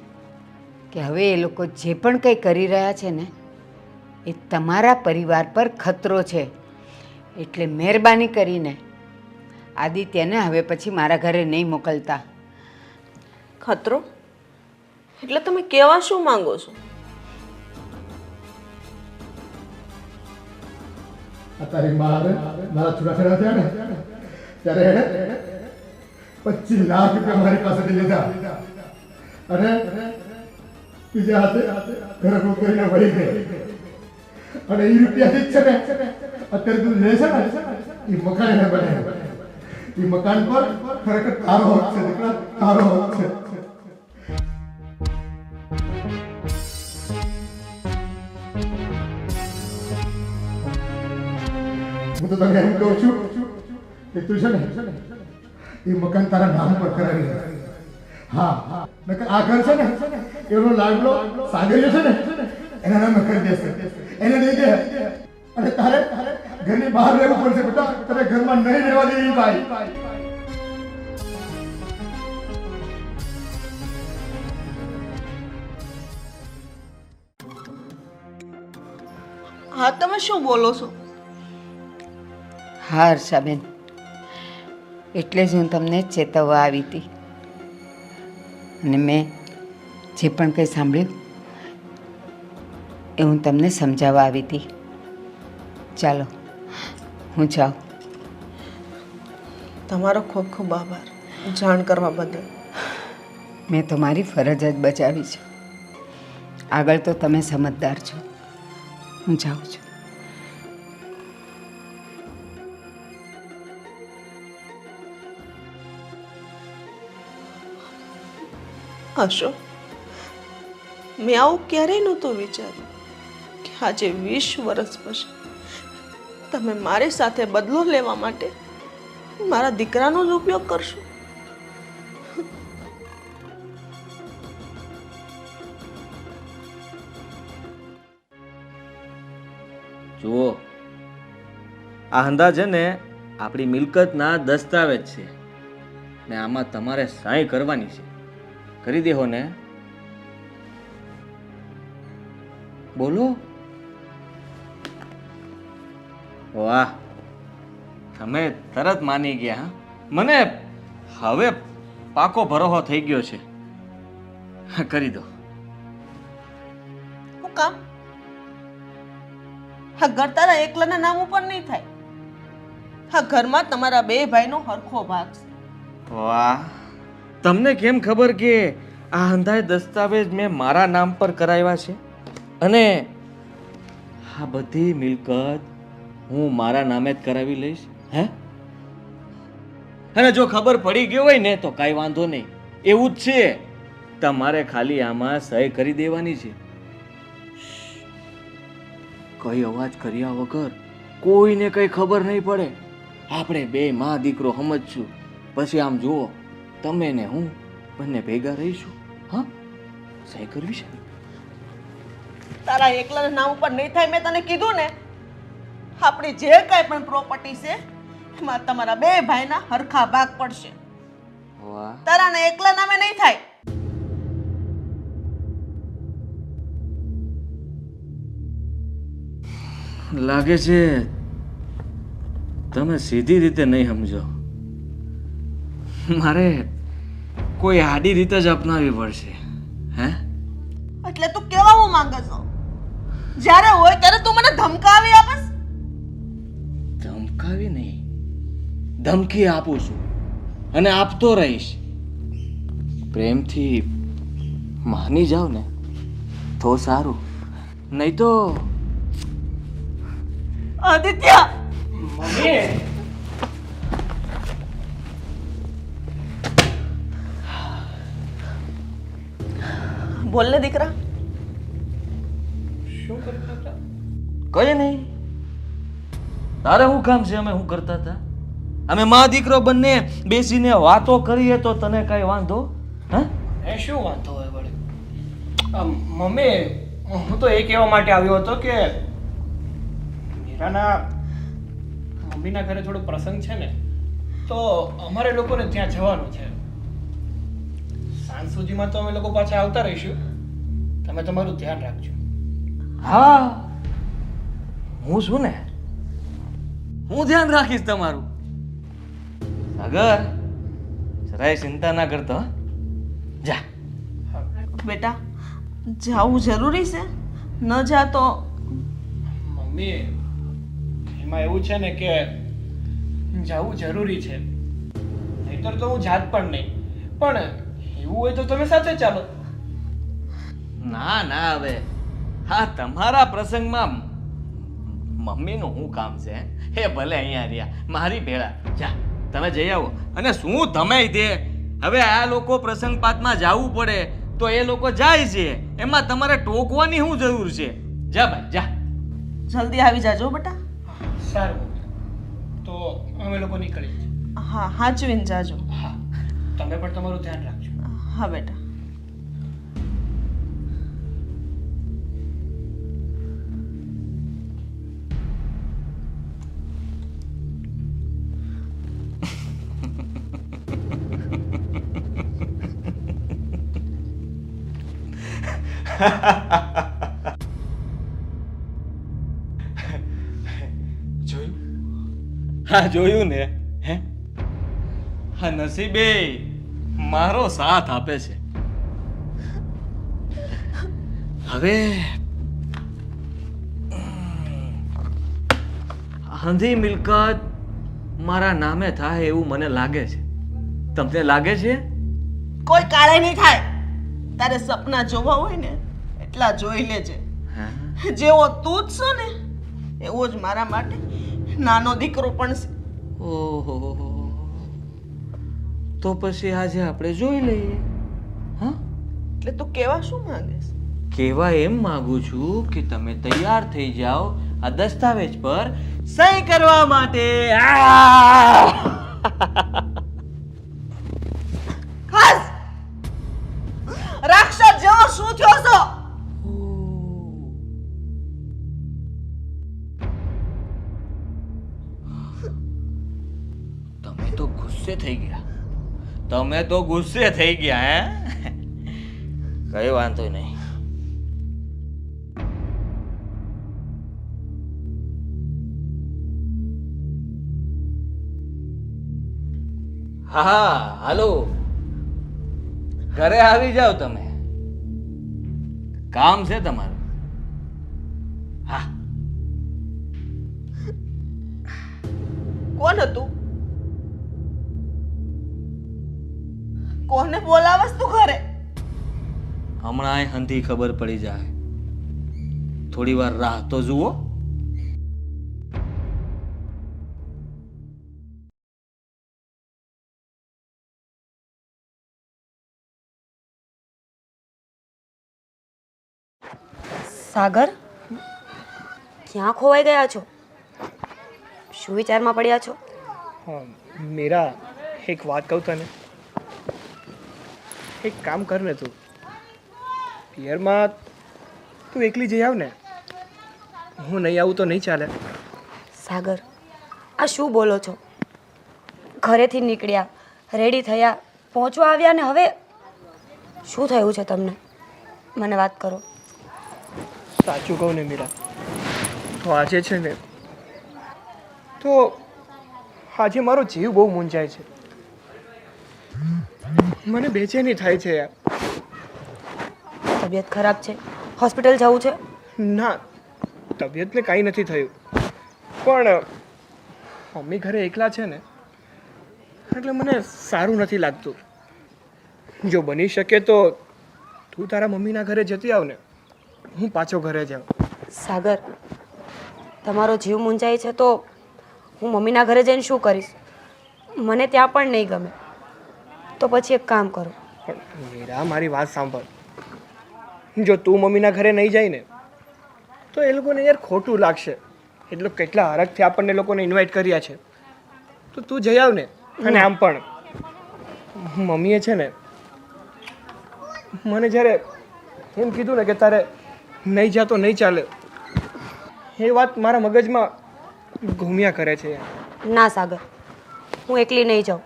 કે હવે એ લોકો જે પણ કંઈ કરી રહ્યા છે ને એ તમારા પરિવાર પર ખતરો છે. એટલે મહેરબાની કરીને આદિત્યને હવે પછી મારા ઘરે નહીં મોકલતા. ખતરો એટલે તમે કહેવા શું માંગો છો? તારી મારે મારા છૂટાછેડા થયા ને ત્યારે એણે 25 લાખ રૂપિયા મારી પાસેથી લીધા અને બીજા હાથે ઘરનું કરીને વળી ગઈ. અને એ રૂપિયાથી જ છે ને અત્યારે તું લે છે ને એ મકાન એને બનાવ્યું. એ મકાન પર ખરેખર તારો હક છે દીકરા, તારો હક છે. હું તો તને એમ કહું છું કે તું છે ને એ મકાન તારા નામ પર કરાવી દે. હા, નકર આ ઘર છે ને એનો લાડલો સાગરીયો છે ને એના નામે કરી દેશે. એને દઈ દે અને તારે ઘરની બહાર રહેવું પડશે બેટા. તારે ઘરમાં નહીં રહેવા દે ભાઈ. હા, તમે શું બોલો છો? હા હર્ષાબેન, એટલે જ હું તમને ચેતવવા આવી હતી, અને મેં જે પણ કંઈ સાંભળ્યું એ હું તમને સમજાવવા આવી હતી. ચાલો હું જાઉં. તમારો ખૂબ ખૂબ આભાર જાણ કરવા બદલ. મેં તો મારી ફરજ જ બજાવી છે. આગળ તો તમે સમજદાર છો. હું જાઉં છું. હશો, મેં આવું ક્યારેય નહોતું વિચાર્યું કે આજે 20 વર્ષ પછી તમે મારી સાથે બદલો લેવા માટે મારા દીકરાનો જ ઉપયોગ કરશો. જુઓ, આ અંદાજે ને આપણી મિલકતના દસ્તાવેજ છે ને આમાં તમારે સહી કરવાની છે. કરી દેહો ને? બોલો. વાહ, તમે તરત માની ગયા. હા, મને હવે પાકો ભરોસો થઈ ગયો છે. કરી દો. હું કામ? હા, ઘર તારા એકલાના નામ ઉપર નહીં થાય. હા, ઘરમાં તમારા 2 ભાઈનો હરખો ભાગ છે. વાહ, તમને કેમ ખબર કે આ અંધાય દસ્તાવેજ મેં મારા નામ પર કરાવ્યા છે અને આ બધી મિલકત હું મારા નામે જ કરાવી લઈશ? હે? અને જો ખબર પડી ગયો હોય ને તો કાંઈ વાંધો નહીં, એવું જ છે. તમારે ખાલી આમાં સહી કરી દેવાની છે. કઈ અવાજ કર્યા વગર કોઈને કઈ ખબર નહીં પડે. આપણે બે માં દીકરો સમજશું. પછી આમ જુઓ, તમે ને હું બંને ભેગા રહીશું. હા, સહી કરવી છે. તારા એકલાના નામ ઉપર નહીં થાય, મેં તને કીધું ને. આપણી જે કાંઈ પણ પ્રોપર્ટી છે એમાં તમારા બે ભાઈના હરખા ભાગ પડશે. વાહ, તારાના એકલા નામે નહીં થાય. લાગે છે તમે સીધી રીતે નહીં સમજો. મારે કોઈ આડી રીતે જ અપનાવવી પડશે. હે? એટલે તું કેવા હું માંગે છો? જ્યારે હોય ત્યારે તું મને ધમકાવી આપસ. ધમકાવી નહીં, ધમકી આપું છું અને આપતો રહીશ. પ્રેમથી માની જાવ ને તો સારું, નહીં તો આદિત્ય, મમ્મી બોલ ને દીકરા. શું કરતા હતા? કઈ નહીં. તારે શું કામ છે? અમે શું કરતા હતા? અમે મા દીકરો બંને બેસીને વાતો કરીએ તો તને કઈ વાંધો? હા, એ શું વાંધો હોય વળી? મમ્મી, હું તો એ કહેવા માટે આવ્યો હતો કે મીરાના મમ્મીના ઘરે થોડો પ્રસંગ છે ને, તો અમારે લોકોને ત્યાં જવાનું છે. સાંજ સુધીમાં તો અમે લોકો પાછા આવતા રહીશું. તમે તમારું ધ્યાન રાખજો. હા, હું છું ને, હું ધ્યાન રાખીશ તમારું. અગર જરાય ચિંતા ના કરતો. હં? જા. બેટા, જાવું જરૂરી છે? ન જા તો મમ્મી, એમાં એવું છે ને કે જવું જરૂરી છે, નહીતર તો હું જાત પણ નહીં. પણ એવું હોય તો તમે સાથે ચાલો. ના ના, હવે હા, તમારા પ્રસંગમાં મમ્મીનું શું કામ છે? એ ભલે અહીંયા રહ્યા મારી ભેળા. જા, તમે જઈ આવો. અને શું તમે તે હવે આ લોકો પ્રસંગ પાતમાં જવું પડે તો એ લોકો જાય છે, એમાં તમારે ટોકવાની શું જરૂર છે? જા ભાઈ જા. જલ્દી આવી જાજો બેટા. સારું, તો અમે લોકો નીકળીએ છીએ. હા, હાચવીને જાજો. હા, તમે પણ તમારું ધ્યાન રાખજો. હા બેટા. જોયું? હા, જોયું ને? હે? હા, નસીબે મારો સાથ આપે છે. હવે આંધી મિલકત મારા નામે થાય એવું મને લાગે છે. તમને લાગે છે? કોઈ કાળે નહીં થાય. તારે સપના જોવા હોય ને એટલા જોઈ લેજે. હા? જેવો તું જ છો ને એવો જ મારા માટે નાનો દીકરો પણ છે. ઓહો, તો પછી આજે આપણે જોઈ લઈએ. હા, એટલે તું કેવા શું માંગે છે? કેવા એમ માંગુ છું કે તમે તૈયાર થઈ જાઓ આ દસ્તાવેજ પર સહી કરવા માટે. ખાસ રાક્ષસ જેવો શું થયો છો? તમે તો ગુસ્સે થઈ ગયા. તમે તો ગુસ્સે થઈ ગયા. હે? કઈ વાંધો નહીં. હા, હાલો, ઘરે આવી જાઓ. તમે કામ છે તમારું. હા. કોણ હતું? કોને બોલાવસ તું ઘરે? હમણાં એ હંધી ખબર પડી જાય. થોડી વાર રાહ તો જુઓ. સાગર, ક્યાં ખોવાઈ ગયા છો? શું વિચારમાં પડ્યા છો? હા મીરા, એક વાત કહું તને. એક કામ કર ને તું. પિયરમાં તું એકલી જઈ આવ ને. હું નહીં આવું તો નહીં ચાલે. સાગર, આ શું બોલો છો? ઘરેથી નીકળ્યા, રેડી થયા, પહોંચવા આવ્યા ને હવે શું થયું છે તમને? મને વાત કરો. સાચું કહું ને મીરા, તો આજે છે ને, તો આજે મારો જીવ બહુ મૂંઝાય છે. મને બેચેની થાય છે યાર. તબિયત ખરાબ છે? હોસ્પિટલ જવું છે? ના, તબિયતને કાંઈ નથી થયું, પણ મમ્મી ઘરે એકલા છે ને, એટલે મને સારું નથી લાગતું. જો બની શકે તો તું તારા મમ્મીના ઘરે જતી આવ ને, હું પાછો ઘરે જાઉં. સાગર, તમારો જીવ મૂંઝાય છે તો હું મમ્મીના ઘરે જઈને શું કરીશ? મને ત્યાં પણ નહીં ગમે. તો પછી એક કામ કરો. પણ મીરા, મારી વાત સાંભળ. જો તું મમ્મીના ઘરે નહીં જાય ને, તો એ લોકોને યાર ખોટું લાગશે. એટલે કેટલા હરખથી આપણને લોકોને ઇન્વાઇટ કર્યા છે, તો તું જઈ આવ ને. અને આમ પણ મમ્મીએ છે ને મને જ્યારે એમ કીધું ને કે તારે નહીં જા તો નહીં ચાલે, એ વાત મારા મગજમાં ઘૂમ્યા કરે છે યાર. ના સાગર, હું એકલી નહીં જાઉં.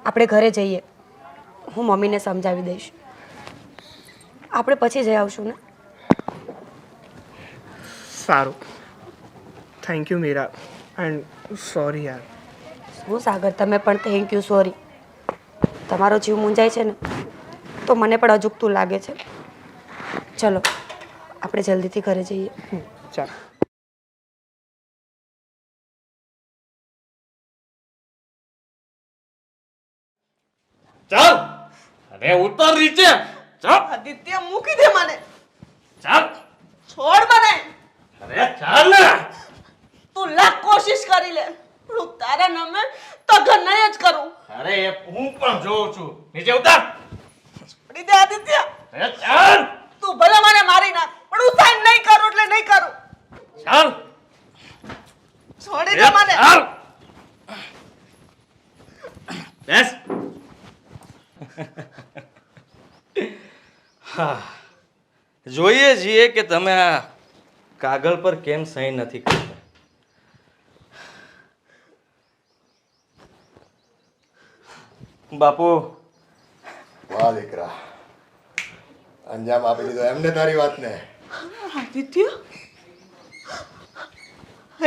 આપણે ઘરે જઈએ, હું મમ્મીને સમજાવી દઈશ. આપણે પછી જઈ આવશું ને? સારું, thank you Meera, and sorry યાર. શું સાગર, તમે પણ થેન્ક યુ સોરી. તમારો જીવ મૂંઝાય છે ને, તો મને પણ અજુગતું લાગે છે. ચલો આપણે જલ્દીથી ઘરે જઈએ. ચાલ. ચાલ, અરે ઉતર નીચે. ચાલ, આદિત્ય, મૂકી દે મને. ચાલ. છોડ મને. અરે ચાલ ને. તું લાખ કોશિશ કરી લે, પણ હું તારા નામે તગન નહીં જ કરું. અરે એ હું પણ જોઉં છું. નીચે ઉતર. છોડી દે આદિત્ય. અરે ચાલ. તું ભલે મને મારી નાખ, પણ હું સાઈન નહીં કરું એટલે નહીં કરું. ચાલ. છોડી દે મને. ચાલ. બેસ. હા, જોઈએ છીએ કે તમે આ કાગળ પર કેમ સહી નથી કરતા. બાપુ, વાહ દીકરા, અંજામ આપી દીધો એમને તારી વાતને. આદિત્ય,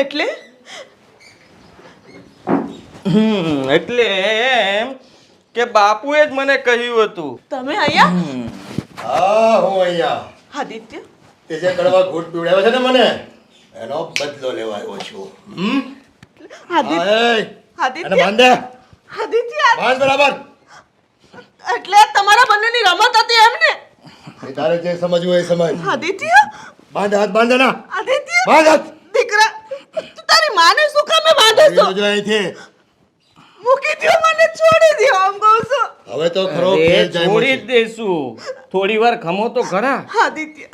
એટલે એટલે એમ કે બાપુએ જ મને કહ્યું હતું. તમે અહીંયા? હા, હું અહીંયા આદિત્ય, તે જે કડવા ઘૂંટ પીવડાવ્યો છે ને મને, એનો બદલો લેવા આવ્યો છું. આદિત્ય, હા, એય, એને આદિત્ય, બાંધે, આદિત્ય, બાંધ બરાબર. એટલે તમારા બંનેની રમત હતી એમ ને? એ તારે જે સમજવું હોય એ સમજ. આદિત્ય, બાંધ હાથ, બાંધ ના, આદિત્ય, બાંધ હાથ. દીકરા, તું તારી માને શું કામે બાંધે છો? જો અહીંથી મૂકી દ્યો મને, છોડી દ્યો, આમ કહું છું. હવે તો ખરો અરે, ખેલ જાય છોડી જ છે. દઈશું. થોડી વાર ખમો તો ખરા. આદિત્ય,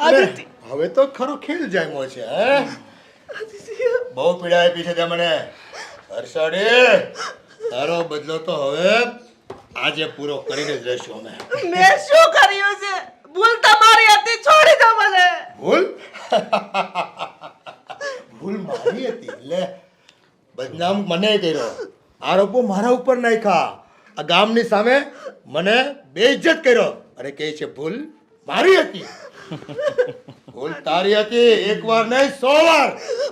આદિત્ય, હવે તો ખરો ખેલ જાય છે. હે, બહુ પીડા આપી છે તે મને. હર્ષાડી, તારો બદલો તો હવે આજે પૂરો કરીને જ રહેશું અમે. મેં શું કર્યું છે? ભૂલ તમારી હતી, છોડી દો મને. ભૂલ ભૂલ મારી હતી. લે, બદનામ મને કર્યો, આરોપો મારા ઉપર નાખ્યા, આ ગામની સામે મને બેઇજ્જત કર્યો, અને કહે છે ભૂલ મારી હતી. ભૂલ તારી હતી, એક વાર નહીં 100 વાર.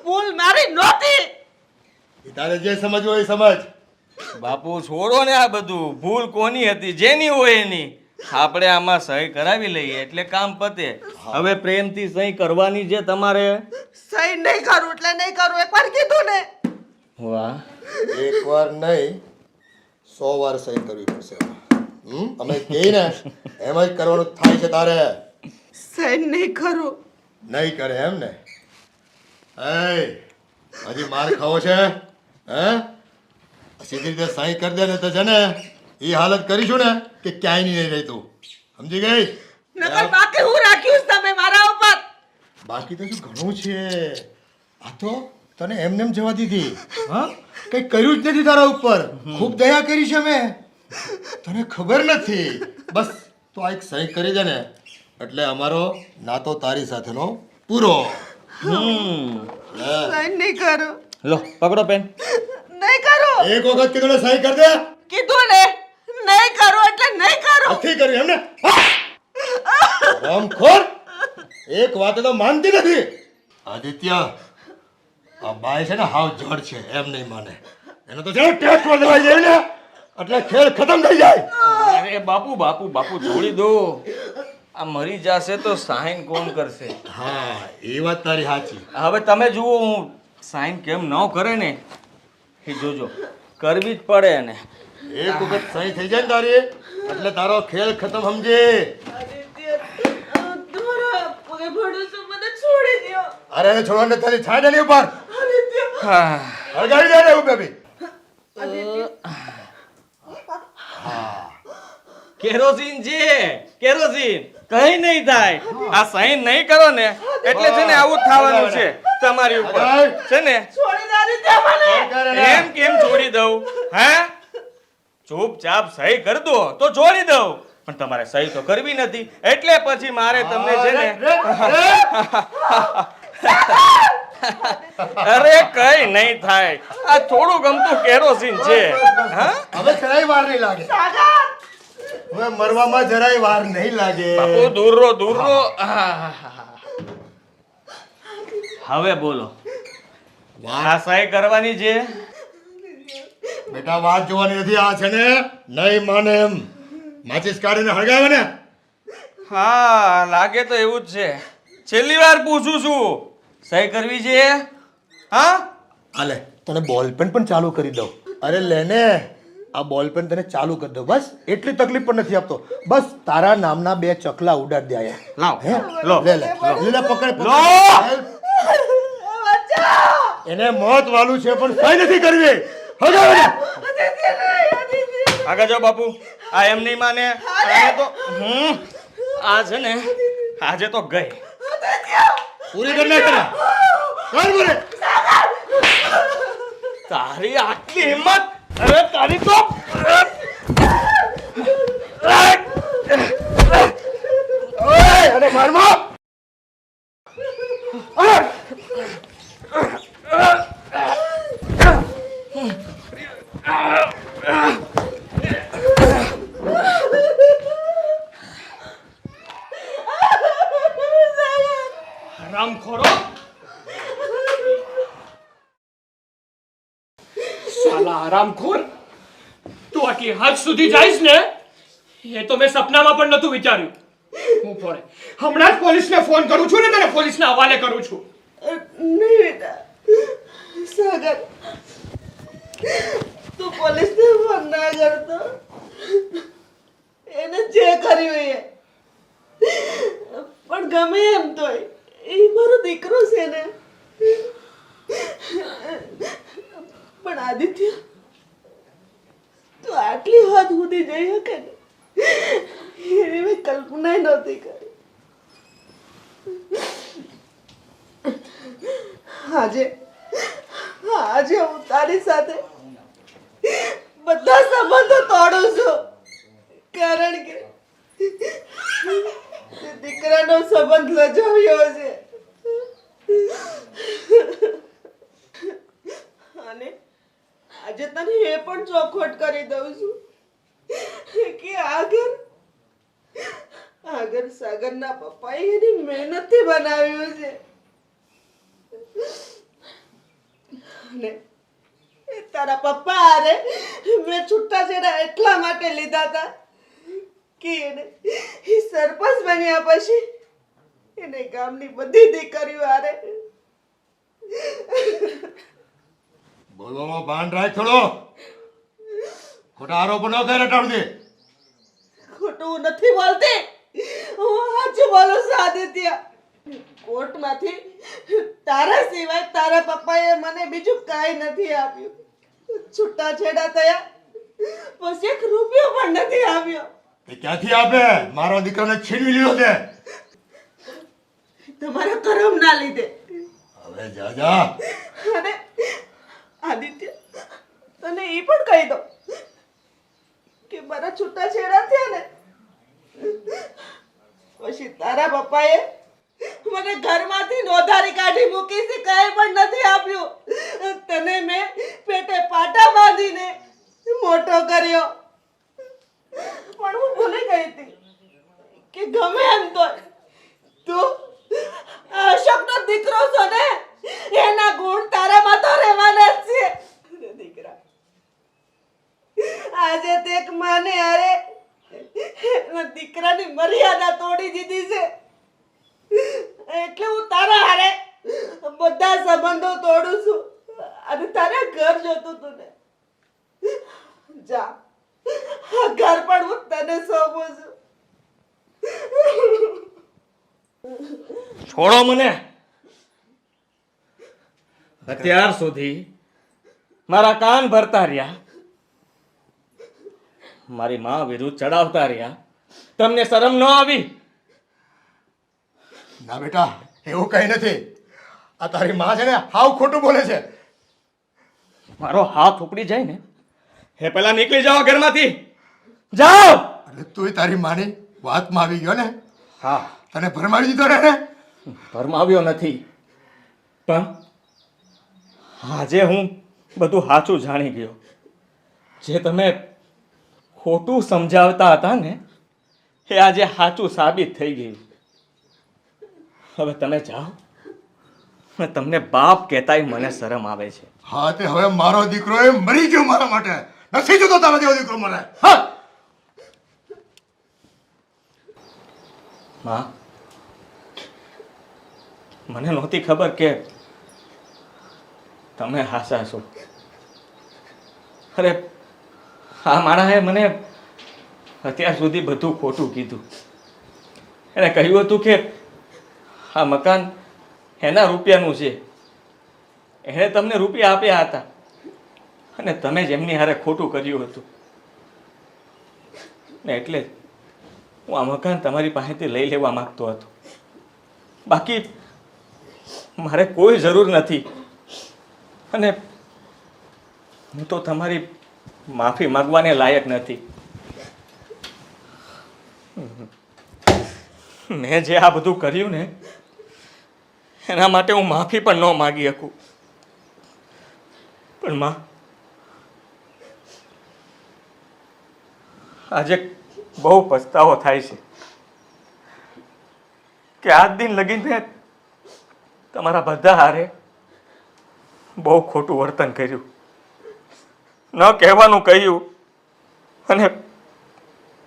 ભૂલ મારી નહોતી. એ તારે જે સમજવું હોય એ સમજ. બાપુ, છોડો ને આ બધું. ભૂલ કોની હતી? જેની હોય એની. આપણે આમાં સહી કરાવી લઈએ એટલે કામ પતે. હવે પ્રેમથી સહી કરવાની છે તમારે. સહી નહીં કરું એટલે નહીં કરું, એકવાર કીધું ને. વાહ, એક વાર નહીં 100 વાર સહી કરવી પડશે અમે કહીએ ને એમ જ કરવાનું થાય છે તારે. સહન નહીં કરું. નહીં કરે એમ ને? એ હજી માર ખાવો છે? હે સીધી રીતે સહી કરી દે ને તો છે ને એ હાલત કરીશું ને કે ક્યાંય નહીં રહી તું. સમજી ગઈ? નકર બાકી હું રાખ્યું છે તમે મારા ઉપર. બાકી તો શું ઘણું છે. આ તો તને એમને એમ જવા દીધી. હા કંઈ કર્યું જ નથી તારા ઉપર. ખૂબ દયા કરી છે મેં. તને ખબર નથી. બસ તો આ એક સહી કરી દે ને એટલે અમારો નાતો તારી સાથેનો પૂરો. લે. સહન નહીં કરું. લો પકડો પેન. નહીં કરું. એક વખત કીધું ને સહી કરી દે. કીધું ને નહીં કરું એટલે નહીં કરું. નથી કર્યું એમને? રામખોર એક વાત તો માનતી નથી. આદિત્ય આ બાય છે ને હાવ જડ છે એમ નહીં માને. એને તો છે ટેસ્ટ પર દેવાઈ જાય ને એટલે ખેલ ખતમ થઈ જાય. અરે બાપુ બાપુ બાપુ છોડી દો. આ મરી જશે તો સાઈન કોણ કરશે? હા એ વાત તારી સાચી. હવે તમે જુઓ હું સાઈન કેમ ન કરે ને એ જોજો. કરવી જ પડે ને. એક વખત સહી થઈ જાય ને તારી એટલે તારો ખેલ ખતમ સમજે. આદિત્ય, તમારા પગે પડું છું, મને છોડી દ્યો. અરે એને છોડવાને તારી છાડ એની ઉપર આદિત્ય, હા હળગાવી દે ને ઉપર બી. કેરોસીન છે કેરોસીન. કઈ નહીં થાય. આ સાઈન નહીં કરો ને એટલે છે ને આવું જ થવાનું છે તમારી ઉપર છે ને. છોડી દે આદિત્ય મને. એમ કેમ છોડી દઉં? હે ચૂપચાપ સહી કરી દો તો છોડી દઉં. પણ તમારે સહી તો કરવી નથી એટલે પછી મારે તમને છે ને અરે કઈ નહીં થાય. આ થોડું ગમતું કેરોસીન છે. હા હવે જરાય વાર નહીં લાગે. હવે મરવામાં જરાય વાર નહીં લાગે. બાપુ દૂર રહો દૂર રહો. હવે બોલો આ સહી કરવાની છે? બેટા વાત જોવાની નથી. આ છે ને નહીં માને એમ માચીસ કાઢીને હળગાવે ને. હા લાગે તો એવું જ છે. છેલ્લી વાર પૂછું છું સહી કરવી છે? હા આલે તને બોલપેન પણ ચાલુ કરી દઉં. અરે લેને આ બોલપેન તને ચાલુ કરી દઉં. બસ એટલી તકલીફ પણ નથી આપતો. બસ તારા નામના 2 ચકલા ઉડાડ દે આયા. લાવ હે લો લે લે લે પકડ લો. એને મોત વાલું છે પણ સહી નથી કરવી. હળગાવે ને. આગળ જાઓ બાપુ. આ એમ નહીં માને. આને તો આ છે ને આજે તો ગઈ. પૂરી કરી નાખ ને. કર બોલે. તારી આટલી હિંમત? અરે તારી તો ઓય અરે મારમાં. હરામખોરો સાલા હરામખોર તું આટલી હદ સુધી જઈશ ને એ તો મેં સપનામાં પણ નહોતું વિચાર્યું. હું ફોને હમણાં જ પોલીસને ફોન કરું છું ને તને પોલીસના હવાલે કરું છું. નહીં બેટા, સાગર, તું પોલીસને ફોન ના કરતો. એને જે કર્યું એ પણ ગમે એમ તોય એ મારો દીકરો છે ને. પણ આદિત્ય, તું આટલી હદ સુધી જઈ શકે ને એની મેં કલ્પના નહોતી કરી. આજે હું તારી સાથે બધા સંબંધો તોડું છું કારણ કે તે દીકરાનો સંબંધ લજાવ્યો છે. અને આજે તને એ પણ ચોખવટ કરી દઉં છું કે આગળ સાગરના પપ્પાએ એની મહેનતથી બનાવ્યું છે. અને તારા પપ્પા અરે મેં છૂટાછેડા એટલા માટે લીધા હતા કે એને એ સરપંચ બન્યા પછી એને ગામની બધી દીકરીઓ આરે બોલવામાં ભાન રાખ થોડો. ખોટા આરોપો ન કરે ટાળું ખોટું નથી બોલતી, હું સાચું બોલું છું આદિત્ય. કોર્ટમાંથી તારા સિવાય તારા પપ્પાએ મને બીજું કાંઈ નથી આપ્યું. છૂટાછેડા થયા પછી 1 રૂપિયો પણ નથી આવ્યો. એ ક્યાંથી આપે? મારો દીકરાને છીનવી લીધો છે. તમારા કરમના લીધે. હવે જા જા. અને આદિત્ય, તને એ પણ કહી દો કે મારા છૂટાછેડા થયા ને પછી તારા પપ્પાએ મને ઘરમાંથી નોંધારી કાઢી મૂકી છે, કાંઈ પણ નથી આપ્યું. તને મેં પેટે પાટા બાંધીને મોટો કર્યો. પણ હું ભૂલી ગઈ હતી કે ગમે એમ તો તું અશોકનો દીકરો છો ને, એના ગુણ તારામાં તો રહેવાના જ છે. દીકરા, આજે તે એક માને અરે એના દીકરાની મર્યાદા તોડી દીધી છે, એટલે હું તારા હારે બધા સંબંધો તોડું છું અને તારા ઘર જોતું તું ને. જા, આ ઘર પણ હું તને સોંપું છું. છોડો મને. અત્યાર સુધી મારા કાન ભરતા રહ્યા, મારી માં વિરુદ્ધ ચડાવતા રહ્યા, તમને શરમ ન આવી? ના બેટા, એવું કઈ નથી. આ તારી માં છે ને હાવ ખોટું બોલે છે. મારો હાથ ઉપડી જાય ને એ પહેલા નીકળી જાઓ ઘરમાંથી. જાઓ. અરે તું તારી માની વાતમાં આવી ગયો ને. હા, તને ભરમાવી દીધો ને. ભરમાવ્યો નથી, પણ આજે હું બધું સાચું જાણી ગયો. જે તમે ખોટું સમજાવતા હતા ને એ આજે સાચું સાબિત થઈ ગયું. હવે તમે જાઓ. તમને બાપ કહેતાય મને શરમ આવે છે. હા, તે હવે મારો દીકરો એ મરી ગયો મારા માટે. નથી જોતો તારો જેવો દીકરો મને. હા, માં, મને નહોતી ખબર કે તમે હાસા છો. અરે આ માણસે મને અત્યાર સુધી બધું ખોટું કીધું. એણે કહ્યું હતું કે આ મકાન એના રૂપિયાનું છે, એણે તમને રૂપિયા આપ્યા હતા અને તમે જ એમની હારે ખોટું કર્યું હતું ને એટલે જ હું આ મકાન તમારી પાસેથી લઈ લેવા માંગતો હતો. બાકી મારે કોઈ જરૂર નથી અને હું તો તમારી માફી માંગવાને લાયક નથી. મેં જે આ બધું કર્યું ને એના માટે હું માફી પણ ન માગી શકું. પણ માં, આજે બહુ પછતાવો થાય છે કે આજ દિન લગીને તમારા બધા હારે બહુ ખોટું વર્તન કર્યું, ન કહેવાનું કહ્યું અને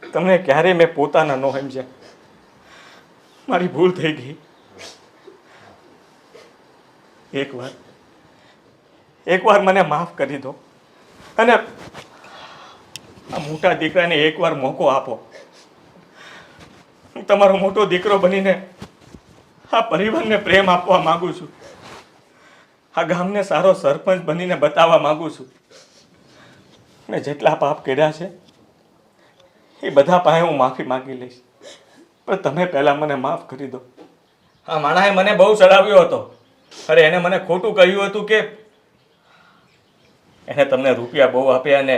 તમને ક્યારેય મેં પોતાના ન સમજ્યા. મારી ભૂલ થઈ ગઈ. એકવાર મને માફ કરી દો અને આ મોટા દીકરાને એકવાર મોકો આપો. હું તમારો મોટો દીકરો બનીને આ પરિવારને પ્રેમ આપવા માંગુ છું. આ ગામને સારો સરપંચ બનીને બતાવવા માંગુ છું. મેં જેટલા પાપ કર્યા છે એ બધા પાસે હું માફી માંગી લઈશ, પણ તમે પહેલાં મને માફ કરી દો. આ માણસે મને બહુ ચડાવ્યો હતો. અરે એને મને ખોટું કહ્યું હતું કે એને તમને રૂપિયા બહુ આપ્યા અને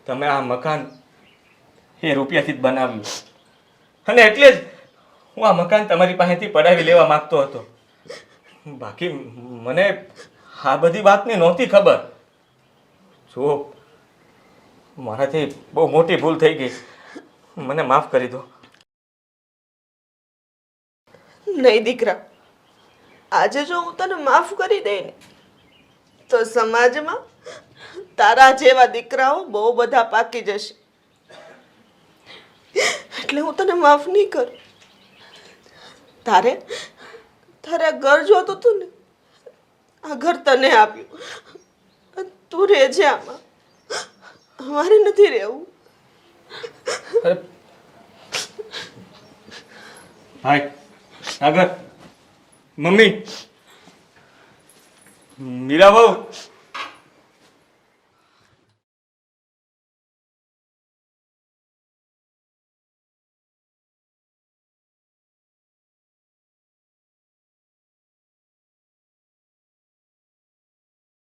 તમે આ મકાન એ રૂપિયાથી જ બનાવ્યું અને એટલે જ હું આ મકાન તમારી પાસેથી પડાવી લેવા માંગતો હતો. બાકી મને આ બધી વાતની નહોતી ખબર. જો મારાથી બહુ મોટી ભૂલ થઈ ગઈ, મને માફ કરી દો. નહીં દીકરા, આજે જો હું તને માફ કરી દઈ ને તો સમાજમાં તારા જેવા દીકરાઓ બહુ બધા પાકી જશે, એટલે હું તને માફ નહીં કરું. તારે તારે આ ઘર જોતું હતું ને, આ ઘર તને આપ્યું, તું રહેજે આમાં. અમારે નથી રહેવું. અરે ભાઈ આગળ મમ્મી મીરા બહુ